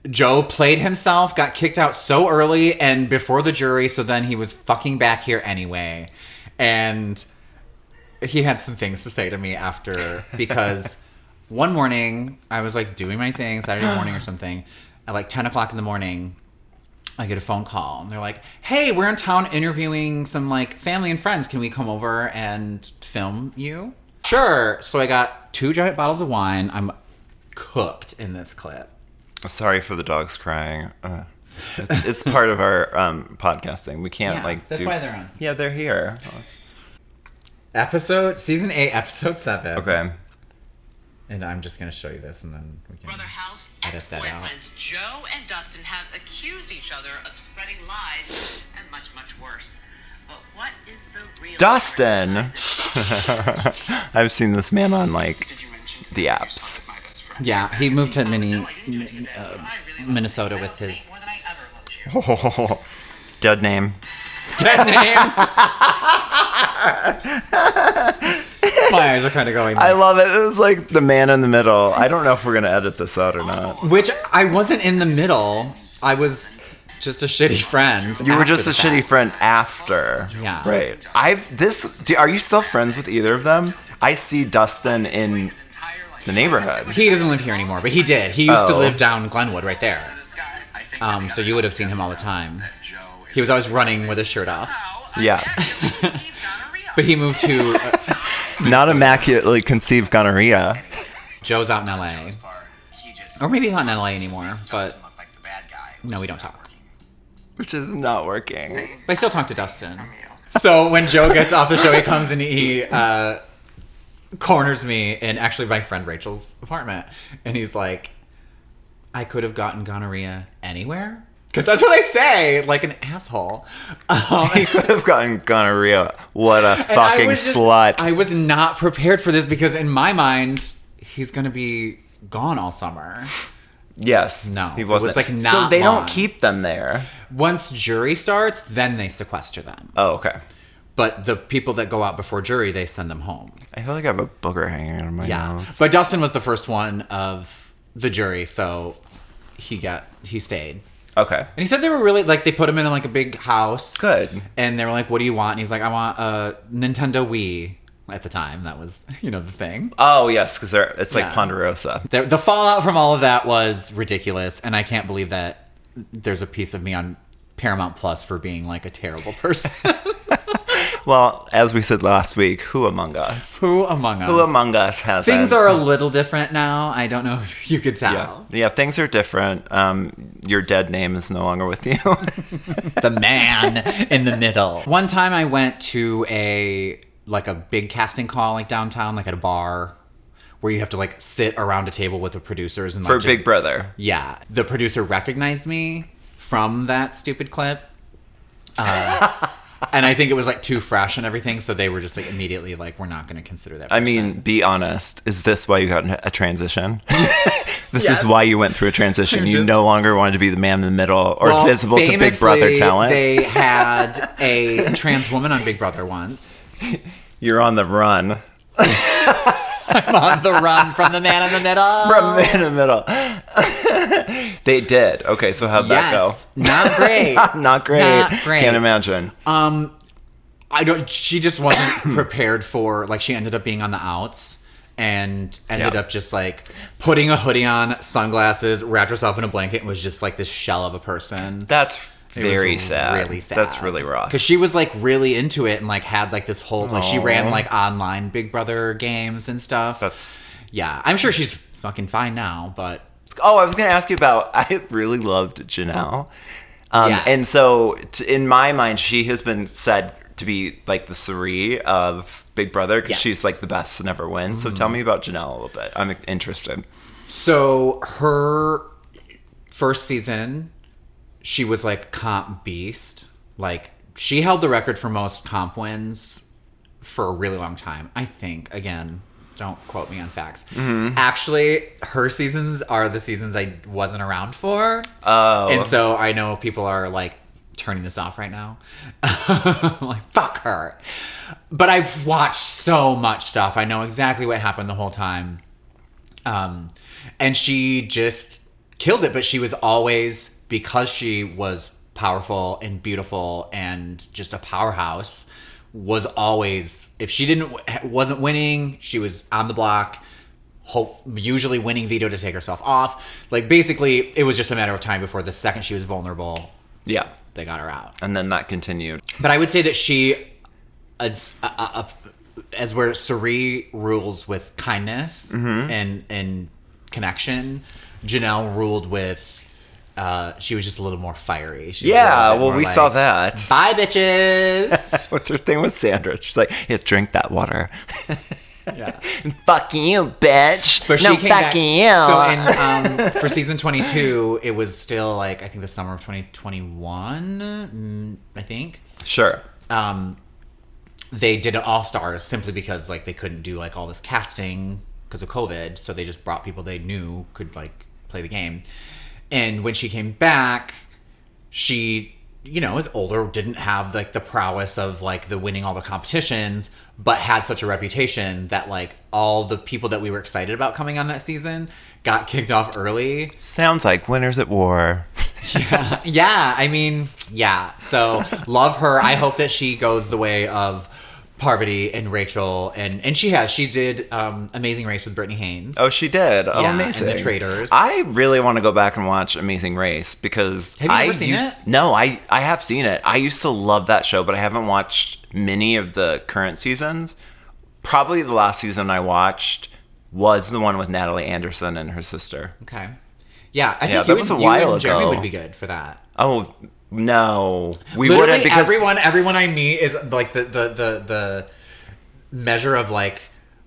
Joe played himself, got kicked out so early and before the jury, so then he was fucking back here anyway. And... he had some things to say to me after, because one morning I was like doing my thing, Saturday morning or something, at like 10 o'clock in the morning, I get a phone call and they're like, hey, we're in town interviewing some like family and friends. Can we come over and film you? Sure. So I got 2 giant bottles of wine. I'm cooked in this clip. Sorry for the dogs crying. It's part of our podcasting. We can't that's why they're on. Yeah, they're here. Season 8, episode 7. Okay. And I'm just going to show you this and then we can Brother House, edit that out. ex-boyfriends Joe and Dustin have accused each other of spreading lies and much, much worse. But what is the real... Dustin! I've seen this man on, like, the apps. Yeah, he moved to Minnesota with his... Oh, dead name. Dead name? My eyes are kind of going there. I love it. It was like the man in the middle. I don't know if we're going to edit this out or not. Which, I wasn't in the middle. I was just a shitty friend. You were just a shitty friend after. Yeah. Right. Are you still friends with either of them? I see Dustin in the neighborhood. He doesn't live here anymore, but he did. He used to live down Glenwood right there. So you would have seen him all the time. He was always running with his shirt off. Yeah. But he moved to... not immaculately conceived gonorrhea. Joe's out in LA. Or maybe he's not in LA anymore, but... No, we don't talk. Which is not working. But I still talk to Dustin. So when Joe gets off the show, he comes and he corners me in actually my friend Rachel's apartment. And he's like, I could have gotten gonorrhea anywhere? Because that's what I say, like an asshole. He could have gotten gonorrhea. What a fucking slut. I was not prepared for this because in my mind, he's going to be gone all summer. Yes. No. He wasn't. It was like not So they long. don't keep them there. Once jury starts, then they sequester them. Oh, okay. But the people that go out before jury, they send them home. I feel like I have a booger hanging out of my nose. But Dustin was the first one of the jury, so he stayed. Okay. And he said they were really, like, they put him in, like, a big house. Good. And they were like, what do you want? And he's like, I want a Nintendo Wii. At the time, that was, the thing. Oh, yes, because it's like Ponderosa. The fallout from all of that was ridiculous, and I can't believe that there's a piece of me on Paramount Plus for being, like, a terrible person. Well, as we said last week, who among us? Who among us? Who among us has Things are a little different now. I don't know if you could tell. Yeah, things are different. Your dead name is no longer with you. The man in the middle. One time I went to a big casting call, like downtown, like at a bar, where you have to like sit around a table with the producers and for Big Brother. Yeah, the producer recognized me from that stupid clip. And I think it was like too fresh and everything, so they were just like immediately like, we're not going to consider that person. I mean, be honest. Is this why you got a transition? This is why you went through a transition. You no longer wanted to be the man in the middle or visible to Big Brother talent. They had a trans woman on Big Brother once. You're on the run. I'm on the run from the man in the middle. From the man in the middle. They did. Okay, so how'd that go? Not great. Not great. Not great. Can't imagine. She just wasn't prepared for, like, she ended up being on the outs and ended up just like putting a hoodie on, sunglasses, wrapped herself in a blanket, and was just like this shell of a person. That's very sad. Really sad. That's really rough. Because she was like really into it and like had like this whole like she ran like online Big Brother games and stuff. That's I'm sure she's fucking fine now, but Oh, I was going to ask you about, I really loved Janelle. Yes. And so, in my mind, she has been said to be like the Suri of Big Brother because she's like the best to never win. So tell me about Janelle a little bit. I'm interested. So her first season, she was like comp beast. Like she held the record for most comp wins for a really long time. I think, again, don't quote me on facts. Actually, her seasons are the seasons I wasn't around for. Oh. And so I know people are like turning this off right now. I'm like, fuck her. But I've watched so much stuff. I know exactly what happened the whole time. And she just killed it. But she was always, because she was powerful and beautiful and just a powerhouse, was always, if she wasn't winning, she was on the block, usually winning veto to take herself off. Like basically, it was just a matter of time before the second she was vulnerable. Yeah. They got her out. And then that continued. But I would say that she, as where Suri rules with kindness and connection, Janelle ruled with, she was just a little more fiery. She was we saw that. Bye, bitches. With her thing with Sandra. She's like, yeah, drink that water. Yeah. Fuck you, bitch. But no, she came fuck back. you. So for season 22, it was still like, I think the summer of 2021, I think. Sure. They did an all-stars simply because like they couldn't do like all this casting because of COVID. So they just brought people they knew could like play the game. And when she came back, she, is older, didn't have like the prowess of like the winning all the competitions, but had such a reputation that like all the people that we were excited about coming on that season got kicked off early. Sounds like winners at war. Yeah. I mean, yeah. So love her. I hope that she goes the way of Parvati and Rachel, and she did Amazing Race with Brittany Haynes. Oh, she did. Oh, yeah, amazing. And the Traitors. I really want to go back and watch Amazing Race because have you ever seen it? No, I have seen it. I used to love that show, but I haven't watched many of the current seasons. Probably the last season I watched was the one with Natalie Anderson and her sister. Okay. Yeah, I think that was a while and Jeremy ago. would be good for that. Oh no, we Literally wouldn't because everyone I meet is like the measure of like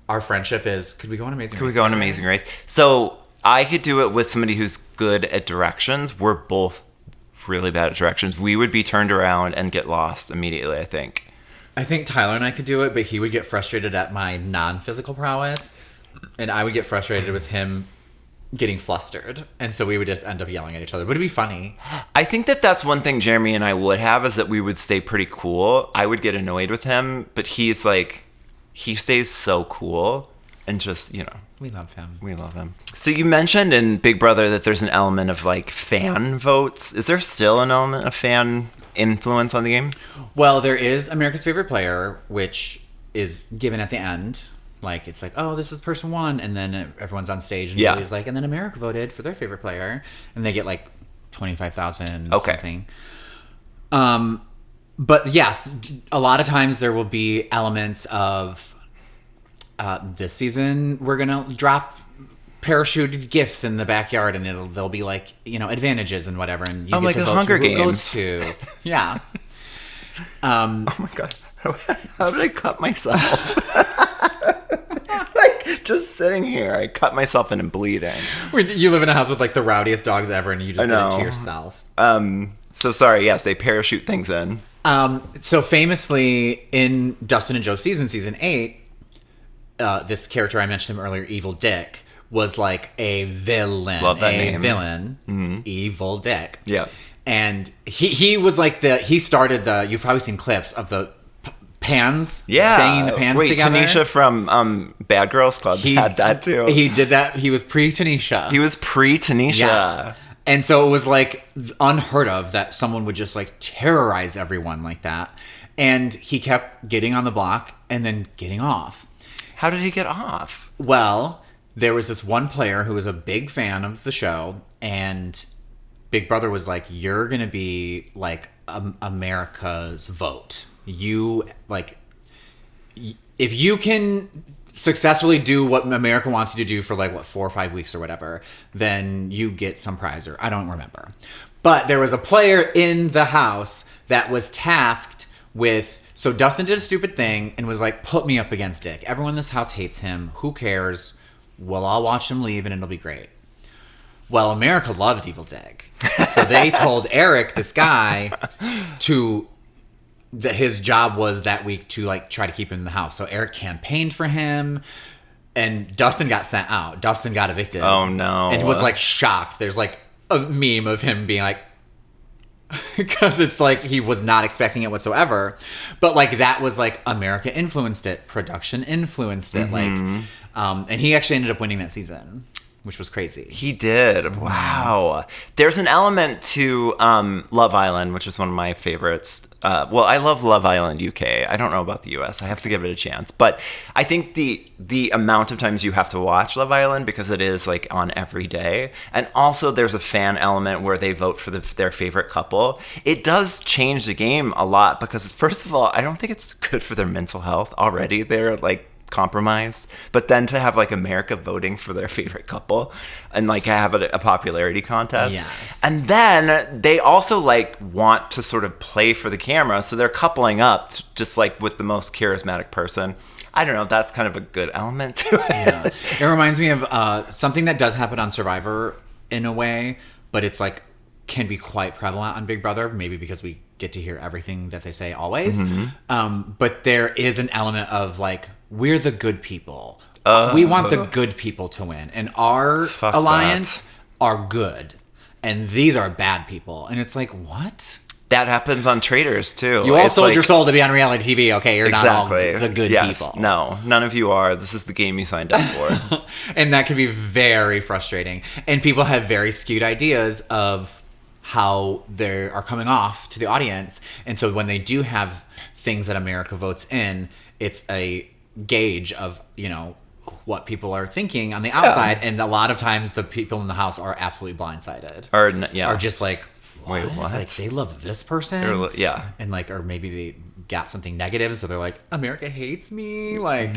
our friendship is, could we go on Amazing Race? Could we go on Amazing Race? So I could do it with somebody who's good at directions. We're both really bad at directions. We would be turned around and get lost immediately, I think. I think Tyler and I could do it, but he would get frustrated at my non-physical prowess, and I would get frustrated with him getting flustered, and so we would just end up yelling at each other. But it'd be funny. I think that's one thing Jeremy and I would have, is that we would stay pretty cool. I would get annoyed with him, but he's like, he stays so cool and just, We love him. we love him. So you mentioned in Big Brother that there's an element of like fan votes. Is there still an element of fan influence on the game? Well, there is America's Favorite Player, which is given at the end. Like, it's like, oh, this is person one. And then everyone's on stage. And Julie's like, and then America voted for their favorite player. And they get like 25,000 something. But yes, a lot of times there will be elements of this season we're going to drop parachuted gifts in the backyard, and they'll be like, advantages and whatever. And you get like to the vote Hunger who it Games. goes to. Yeah. Oh my God. How did I cut myself? Like, just sitting here, I cut myself and I'm bleeding. You live in a house with like the rowdiest dogs ever, and you just did it to yourself. So sorry, yes, they parachute things in. So famously in Dustin and Joe's season 8, this character I mentioned him earlier, Evil Dick, was like a villain. Love that name. Villain. Mm-hmm. Evil Dick. Yeah. And he was like he started you've probably seen clips of the pans. Yeah. Banging the pans together. Tanisha from Bad Girls Club had that too. He did that. He was pre-Tanisha. He was pre-Tanisha. Yeah. And so it was like unheard of that someone would just like terrorize everyone like that. And he kept getting on the block and then getting off. How did he get off? Well, there was this one player who was a big fan of the show, and Big Brother was like, you're going to be like America's vote. You like, if you can successfully do what America wants you to do for like 4 or 5 weeks or whatever, then you get some prize, or I don't remember. But there was a player in the house that was tasked with, so Dustin did a stupid thing and was like, put me up against Dick. Everyone in this house hates him. Who cares? We'll all watch him leave and it'll be great. Well, America loved Evil Dick. So they told Eric, this guy, that his job was that week to like try to keep him in the house. So Eric campaigned for him, and Dustin got sent out. Dustin got evicted. Oh no! And was like shocked. There's like a meme of him being like, because it's like he was not expecting it whatsoever. But like that was like America influenced it, production influenced it, like, and he actually ended up winning that season, which was crazy. He did. Wow. There's an element to Love Island, which is one of my favorites. Well, I love Love Island UK. I don't know about the US. I have to give it a chance. But I think the amount of times you have to watch Love Island, because it is like on every day. And also there's a fan element where they vote for their favorite couple. It does change the game a lot because, first of all, I don't think it's good for their mental health already. They're like compromised, but then to have like America voting for their favorite couple and like have a popularity contest. Yes. And then they also like want to sort of play for the camera, so they're coupling up just like with the most charismatic person. I don't know, that's kind of a good element to it. Yeah. It reminds me of something that does happen on Survivor in a way, but it's like can be quite prevalent on Big Brother, maybe because we get to hear everything that they say always. But there is an element of like, we're the good people. We want the good people to win. And our alliance are good. And these are bad people. And it's like, what? That happens on Traitors too. You all sold your soul to be on reality TV. Okay, you're not all the good people. No, none of you are. This is the game you signed up for. And that can be very frustrating. And people have very skewed ideas of how they are coming off to the audience. And so when they do have things that America votes in, it's a gauge of, you know, what people are thinking on the outside. And a lot of times the people in the house are absolutely blindsided. Are just like, wait, what? Like, they love this person? Yeah. And like, or maybe they got something negative, so they're like, America hates me. Like,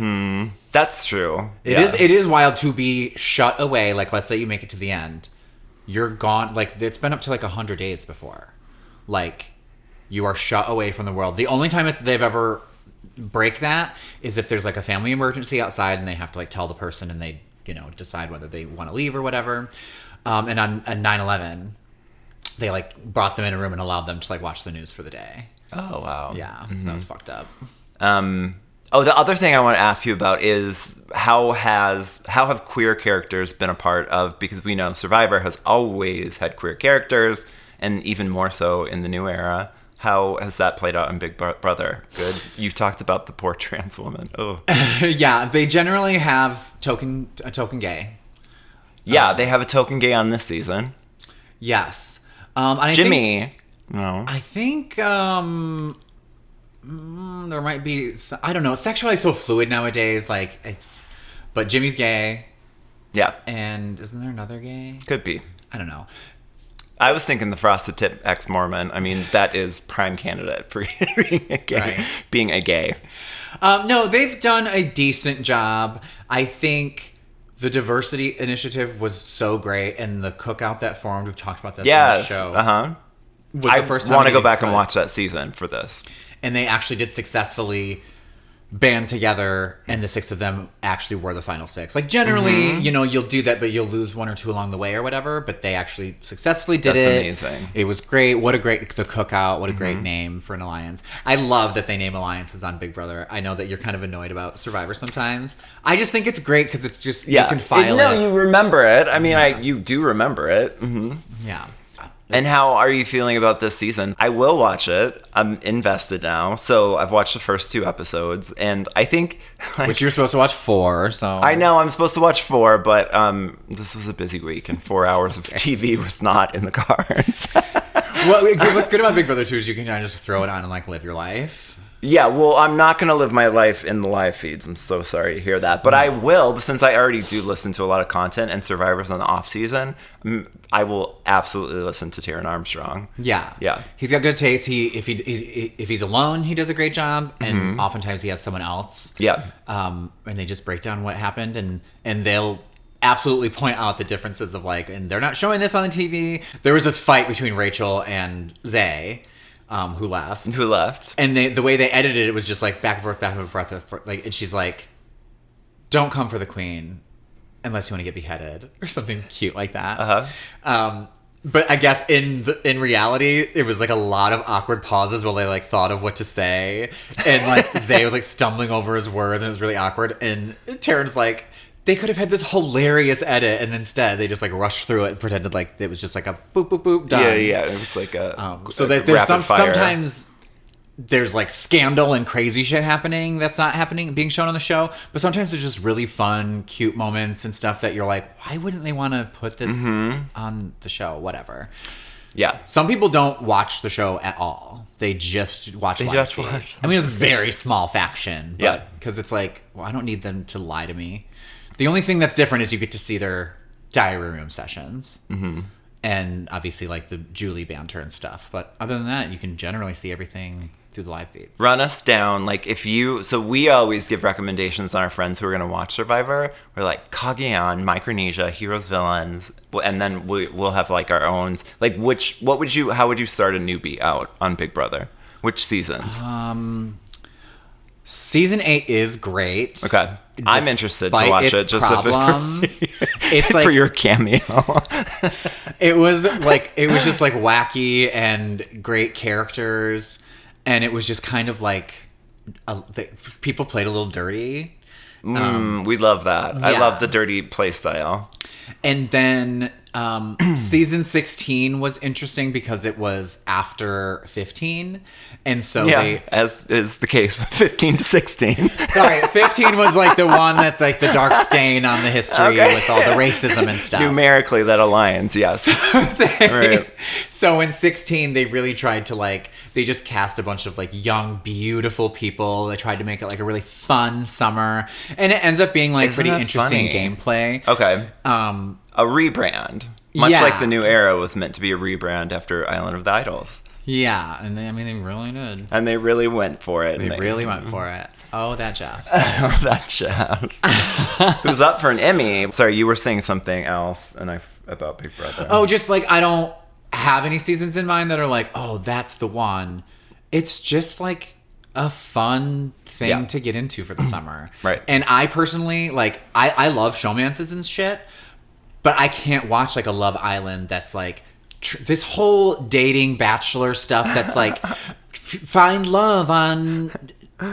that's true. It is wild to be shut away. Like, let's say you make it to the end. You're gone. Like, it's been up to like 100 days before. Like, you are shut away from the world. The only time they've ever break that is if there's like a family emergency outside and they have to like tell the person and they, you know, decide whether they want to leave or whatever. And on 9/11, they like brought them in a room and allowed them to like watch the news for the day. Oh, wow. Yeah, that was fucked up. Oh, the other thing I want to ask you about is how have queer characters been a part of, because we know Survivor has always had queer characters, and even more so in the new era. How has that played out in Big Brother? Good. You've talked about the poor trans woman. Oh. Yeah, they generally have a token gay. Yeah, they have a token gay on this season. Yes. Jimmy. No. I think there might be, I don't know. Sexuality is so fluid nowadays. Like, but Jimmy's gay. Yeah. And isn't there another gay? Could be. I don't know. I was thinking the Frosted Tip ex-Mormon. I mean, that is prime candidate for being a gay. Right. Being a gay. No, they've done a decent job. I think the diversity initiative was so great, and the cookout that formed, we've talked about this on the show. I want to go back and watch that season for this. And they actually did successfully band together, and the 6 of them actually were the final 6. Like, generally, you know, you'll do that, but you'll lose 1 or 2 along the way or whatever, but they actually successfully did it. That's amazing. It was great. What a great, the cookout, what a great name for an alliance. I love that they name alliances on Big Brother. I know that you're kind of annoyed about Survivor sometimes. I just think it's great because it's just, you can file it. No, you remember it. I mean, you do remember it. Yeah. And how are you feeling about this season? I will watch it. I'm invested now. So I've watched the first 2 episodes, and I think... Which you're supposed to watch 4, so... I know, I'm supposed to watch 4, but this was a busy week, and 4 hours of TV was not in the cards. Well, what's good about Big Brother 2 is you can kind of just throw it on and, like, live your life. Yeah, well, I'm not going to live my life in the live feeds. I'm so sorry to hear that. But I will, since I already do listen to a lot of content and Survivor's on the off season, I will absolutely listen to Taron Armstrong. Yeah. Yeah. He's got good taste. If he's alone, he does a great job. And oftentimes he has someone else. Yeah. And they just break down what happened and they'll absolutely point out the differences of like, and they're not showing this on the TV. There was this fight between Rachel and Zay. Who left. And the way they edited it was just like back and forth, like, and she's like, "Don't come for the queen unless you want to get beheaded," or something cute like that. But I guess in reality, it was like a lot of awkward pauses while they like thought of what to say, and like Zay was like stumbling over his words, and it was really awkward. And Taron's like, they could have had this hilarious edit, and instead they just like rushed through it and pretended like it was just like a boop boop boop done. Yeah. It was like a so that there's sometimes there's like scandal and crazy shit happening that's not happening being shown on the show, but sometimes there's just really fun, cute moments and stuff that you're like, why wouldn't they want to put this on the show? Whatever. Yeah. Some people don't watch the show at all. They just watch live feeds. I mean, it's a very small faction, but because it's like, well, I don't need them to lie to me. The only thing that's different is you get to see their diary room sessions. And obviously like the Julie banter and stuff. But other than that, you can generally see everything through the live feeds. Run us down. Like so we always give recommendations on our friends who are going to watch Survivor. We're like Cagayan, Micronesia, Heroes, Villains. And then we'll have like our own, like how would you start a newbie out on Big Brother? Which seasons? Season 8 is great. Okay. I'm interested to watch it. Just problems. It's like for your cameo. It was just like wacky and great characters, and it was just kind of like people played a little dirty. We love that. Yeah. I love the dirty play style. And then season 16 was interesting because it was after 15. And so as is the case with 15 to 16. Sorry, 15 was like the one that like the dark stain on the history with all the racism and stuff. Numerically, that aligns, yes. So in 16, they really tried to like, they just cast a bunch of like young, beautiful people. They tried to make it like a really fun summer. And it ends up being like pretty interesting gameplay. Okay. A rebrand. Much like the new era was meant to be a rebrand after Island of the Idols. Yeah, and they really did. And they really went for it. They really went for it. Oh, that Jeff. Oh, that Jeff. Who's up for an Emmy. Sorry, you were saying something else about Big Brother. Oh, just like I don't have any seasons in mind that are like, oh, that's the one. It's just like a fun thing to get into for the summer. Right. And I personally, like, I love showmances and shit, but I can't watch like a Love Island that's like this whole dating bachelor stuff that's like find love on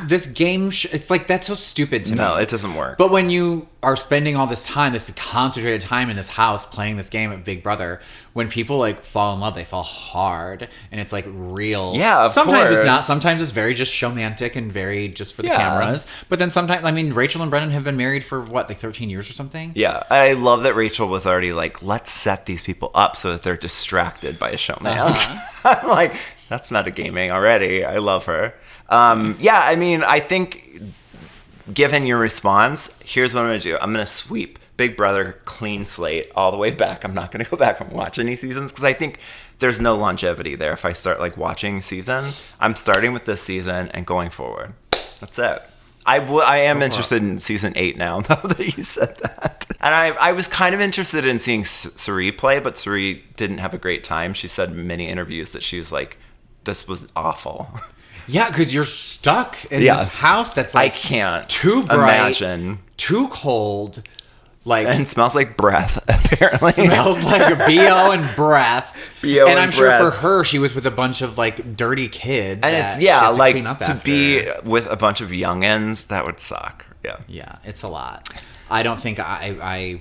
this game. It's like, that's so stupid to me. No, it doesn't work. But when you are spending all this time, this concentrated time in this house playing this game at Big Brother, when people like fall in love, they fall hard, and it's like real. Yeah, of sometimes course. It's not. Sometimes it's very just showmantic and very just for the cameras. But then sometimes, I mean, Rachel and Brendan have been married for what, like 13 years or something? Yeah, I love that Rachel was already like, let's set these people up so that they're distracted by a showman. I'm like, that's metagaming already. I love her. Yeah, I mean, I think given your response, here's what I'm going to do. I'm going to sweep Big Brother clean slate all the way back. I'm not going to go back and watch any seasons because I think there's no longevity there. If I start like watching seasons, I'm starting with this season and going forward. That's it. I am interested in season 8 now, though, that you said that. And I was kind of interested in seeing Suri play, but Suri didn't have a great time. She said in many interviews that she was like, this was awful. Yeah, because you're stuck in this house that's like, I can't too bright, imagine, too cold, like, and smells like breath. Apparently, smells like a BO and breath. BO and I'm sure breath. for her, she was with a bunch of like dirty kids, and it's like to be with a bunch of youngins, that would suck. Yeah, it's a lot. I don't think I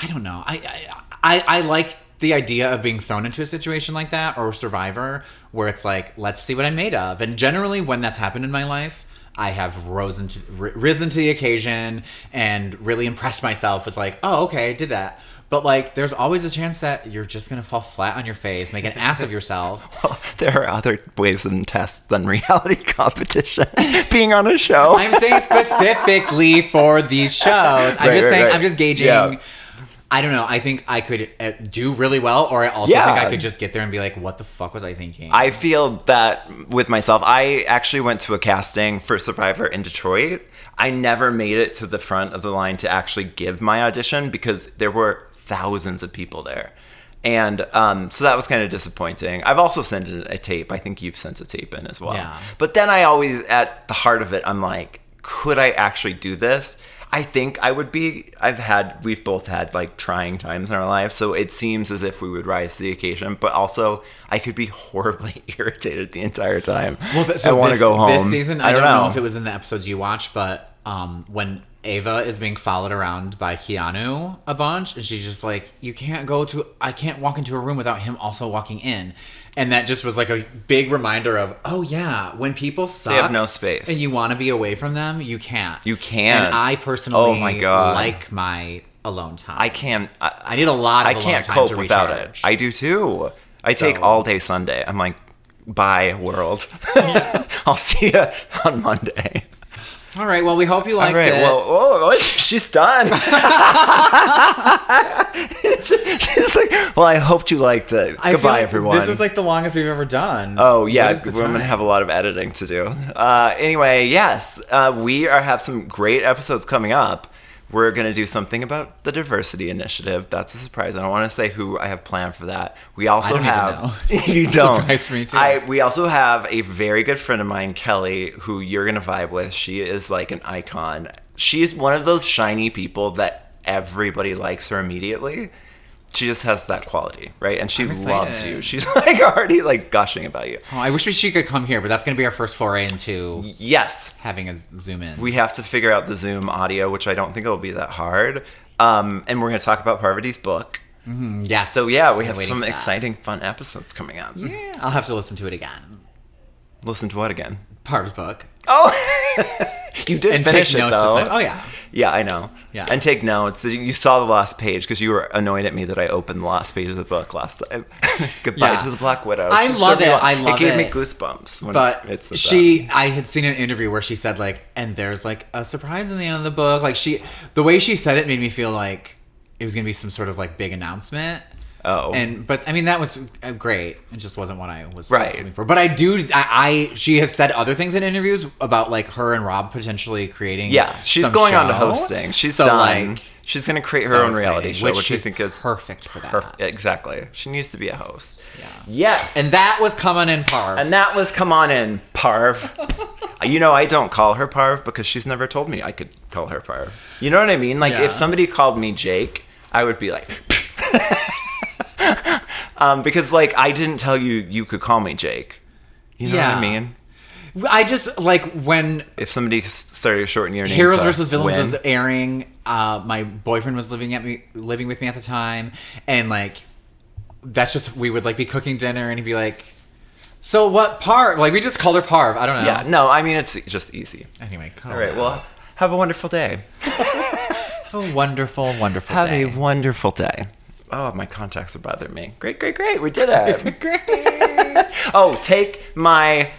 don't know. I like the idea of being thrown into a situation like that, or Survivor, where it's like, let's see what I'm made of. And generally when that's happened in my life, I have risen to the occasion and really impressed myself with like, oh, okay, I did that. But like, there's always a chance that you're just gonna fall flat on your face, make an ass of yourself. Well, there are other ways and tests than reality competition. Being on a show. I'm saying specifically for these shows. I'm just gauging. Yeah. I don't know. I think I could do really well, or I also think I could just get there and be like, what the fuck was I thinking? I feel that with myself. I actually went to a casting for Survivor in Detroit. I never made it to the front of the line to actually give my audition because there were thousands of people there. And so that was kind of disappointing. I've also sent in a tape. I think you've sent a tape in as well. Yeah. But then I always, at the heart of it, I'm like, could I actually do this? I think I would be. We've both had like trying times in our lives, so it seems as if we would rise to the occasion. But also, I could be horribly irritated the entire time. Well, I want to go home. This season, I don't know if it was in the episodes you watched, but when Ava is being followed around by Keanu a bunch, and she's just like, I can't walk into a room without him also walking in. And that just was like a big reminder of, oh yeah, when people suck, they have no space, and you want to be away from them, you can't. You can't. And I personally, oh my God, like my alone time. I can't. I need a lot of alone time to recharge. I can't cope without it. I do too. I take all day Sunday. I'm like, bye world. I'll see you on Monday. All right. Well, we hope you liked it. Well, she's done. She's like, well, I hoped you liked it. Goodbye, everyone. This is like the longest we've ever done. Oh, yeah. We're going to have a lot of editing to do. Anyway, yes. We have some great episodes coming up. We're going to do something about the diversity initiative. That's a surprise. I don't want to say who I have planned for that. We also have... You don't. Surprise for me too. We also have a very good friend of mine, Kelly, who you're going to vibe with. She is like an icon. She's one of those shiny people that everybody likes her immediately. She just has that quality, right? And she loves you. She's like already like gushing about you. Oh, I wish she could come here, but that's going to be our first foray into having a Zoom in. We have to figure out the Zoom audio, which I don't think it'll be that hard. And we're going to talk about Parvati's book. Mm-hmm. Yes. So yeah, we have some exciting, fun episodes coming up. Yeah, I'll have to listen to it again. Listen to what again? Parv's book. Oh, you did finish it though. Oh yeah. Yeah, I know. Yeah. And take notes. You saw the last page because you were annoyed at me that I opened the last page of the book last time. Goodbye to the Black Widow. I love it. I love it. It gave me goosebumps. But I had seen an interview where she said like, and there's like a surprise in the end of the book. Like the way she said it made me feel like it was gonna be some sort of like big announcement. Oh. But I mean, that was great. It just wasn't what I was looking for. But she has said other things in interviews about like her and Rob potentially creating. Yeah, she's going on to hosting. She's done. Like, she's going to create her own reality show, which I think is perfect for that. Exactly. She needs to be a host. Yeah. Yes. And that was Come On In, Parv. Come On In, Parv. I don't call her Parv because she's never told me I could call her Parv. You know what I mean? Like, if somebody called me Jake, I would be like... because like I didn't tell you could call me Jake. You know what I mean? I just like when if somebody started shortening your name. Heroes vs. Villains was airing. My boyfriend was living with me at the time, and like that's just we would like be cooking dinner, and he'd be like, "So what Parv?" Like we just called her Parv. I don't know. Yeah, no, I mean it's just easy. Anyway, all right. Well, have a wonderful day. Have a wonderful, wonderful day. Have a wonderful day. Oh, my contacts are bothering me. Great. We did it. Great. Oh, take my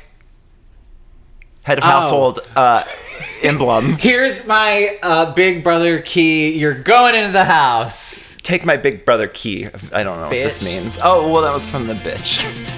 head of household emblem. Here's my big brother key. You're going into the house. Take my big brother key. I don't know what this means. Oh, well, that was from the bitch.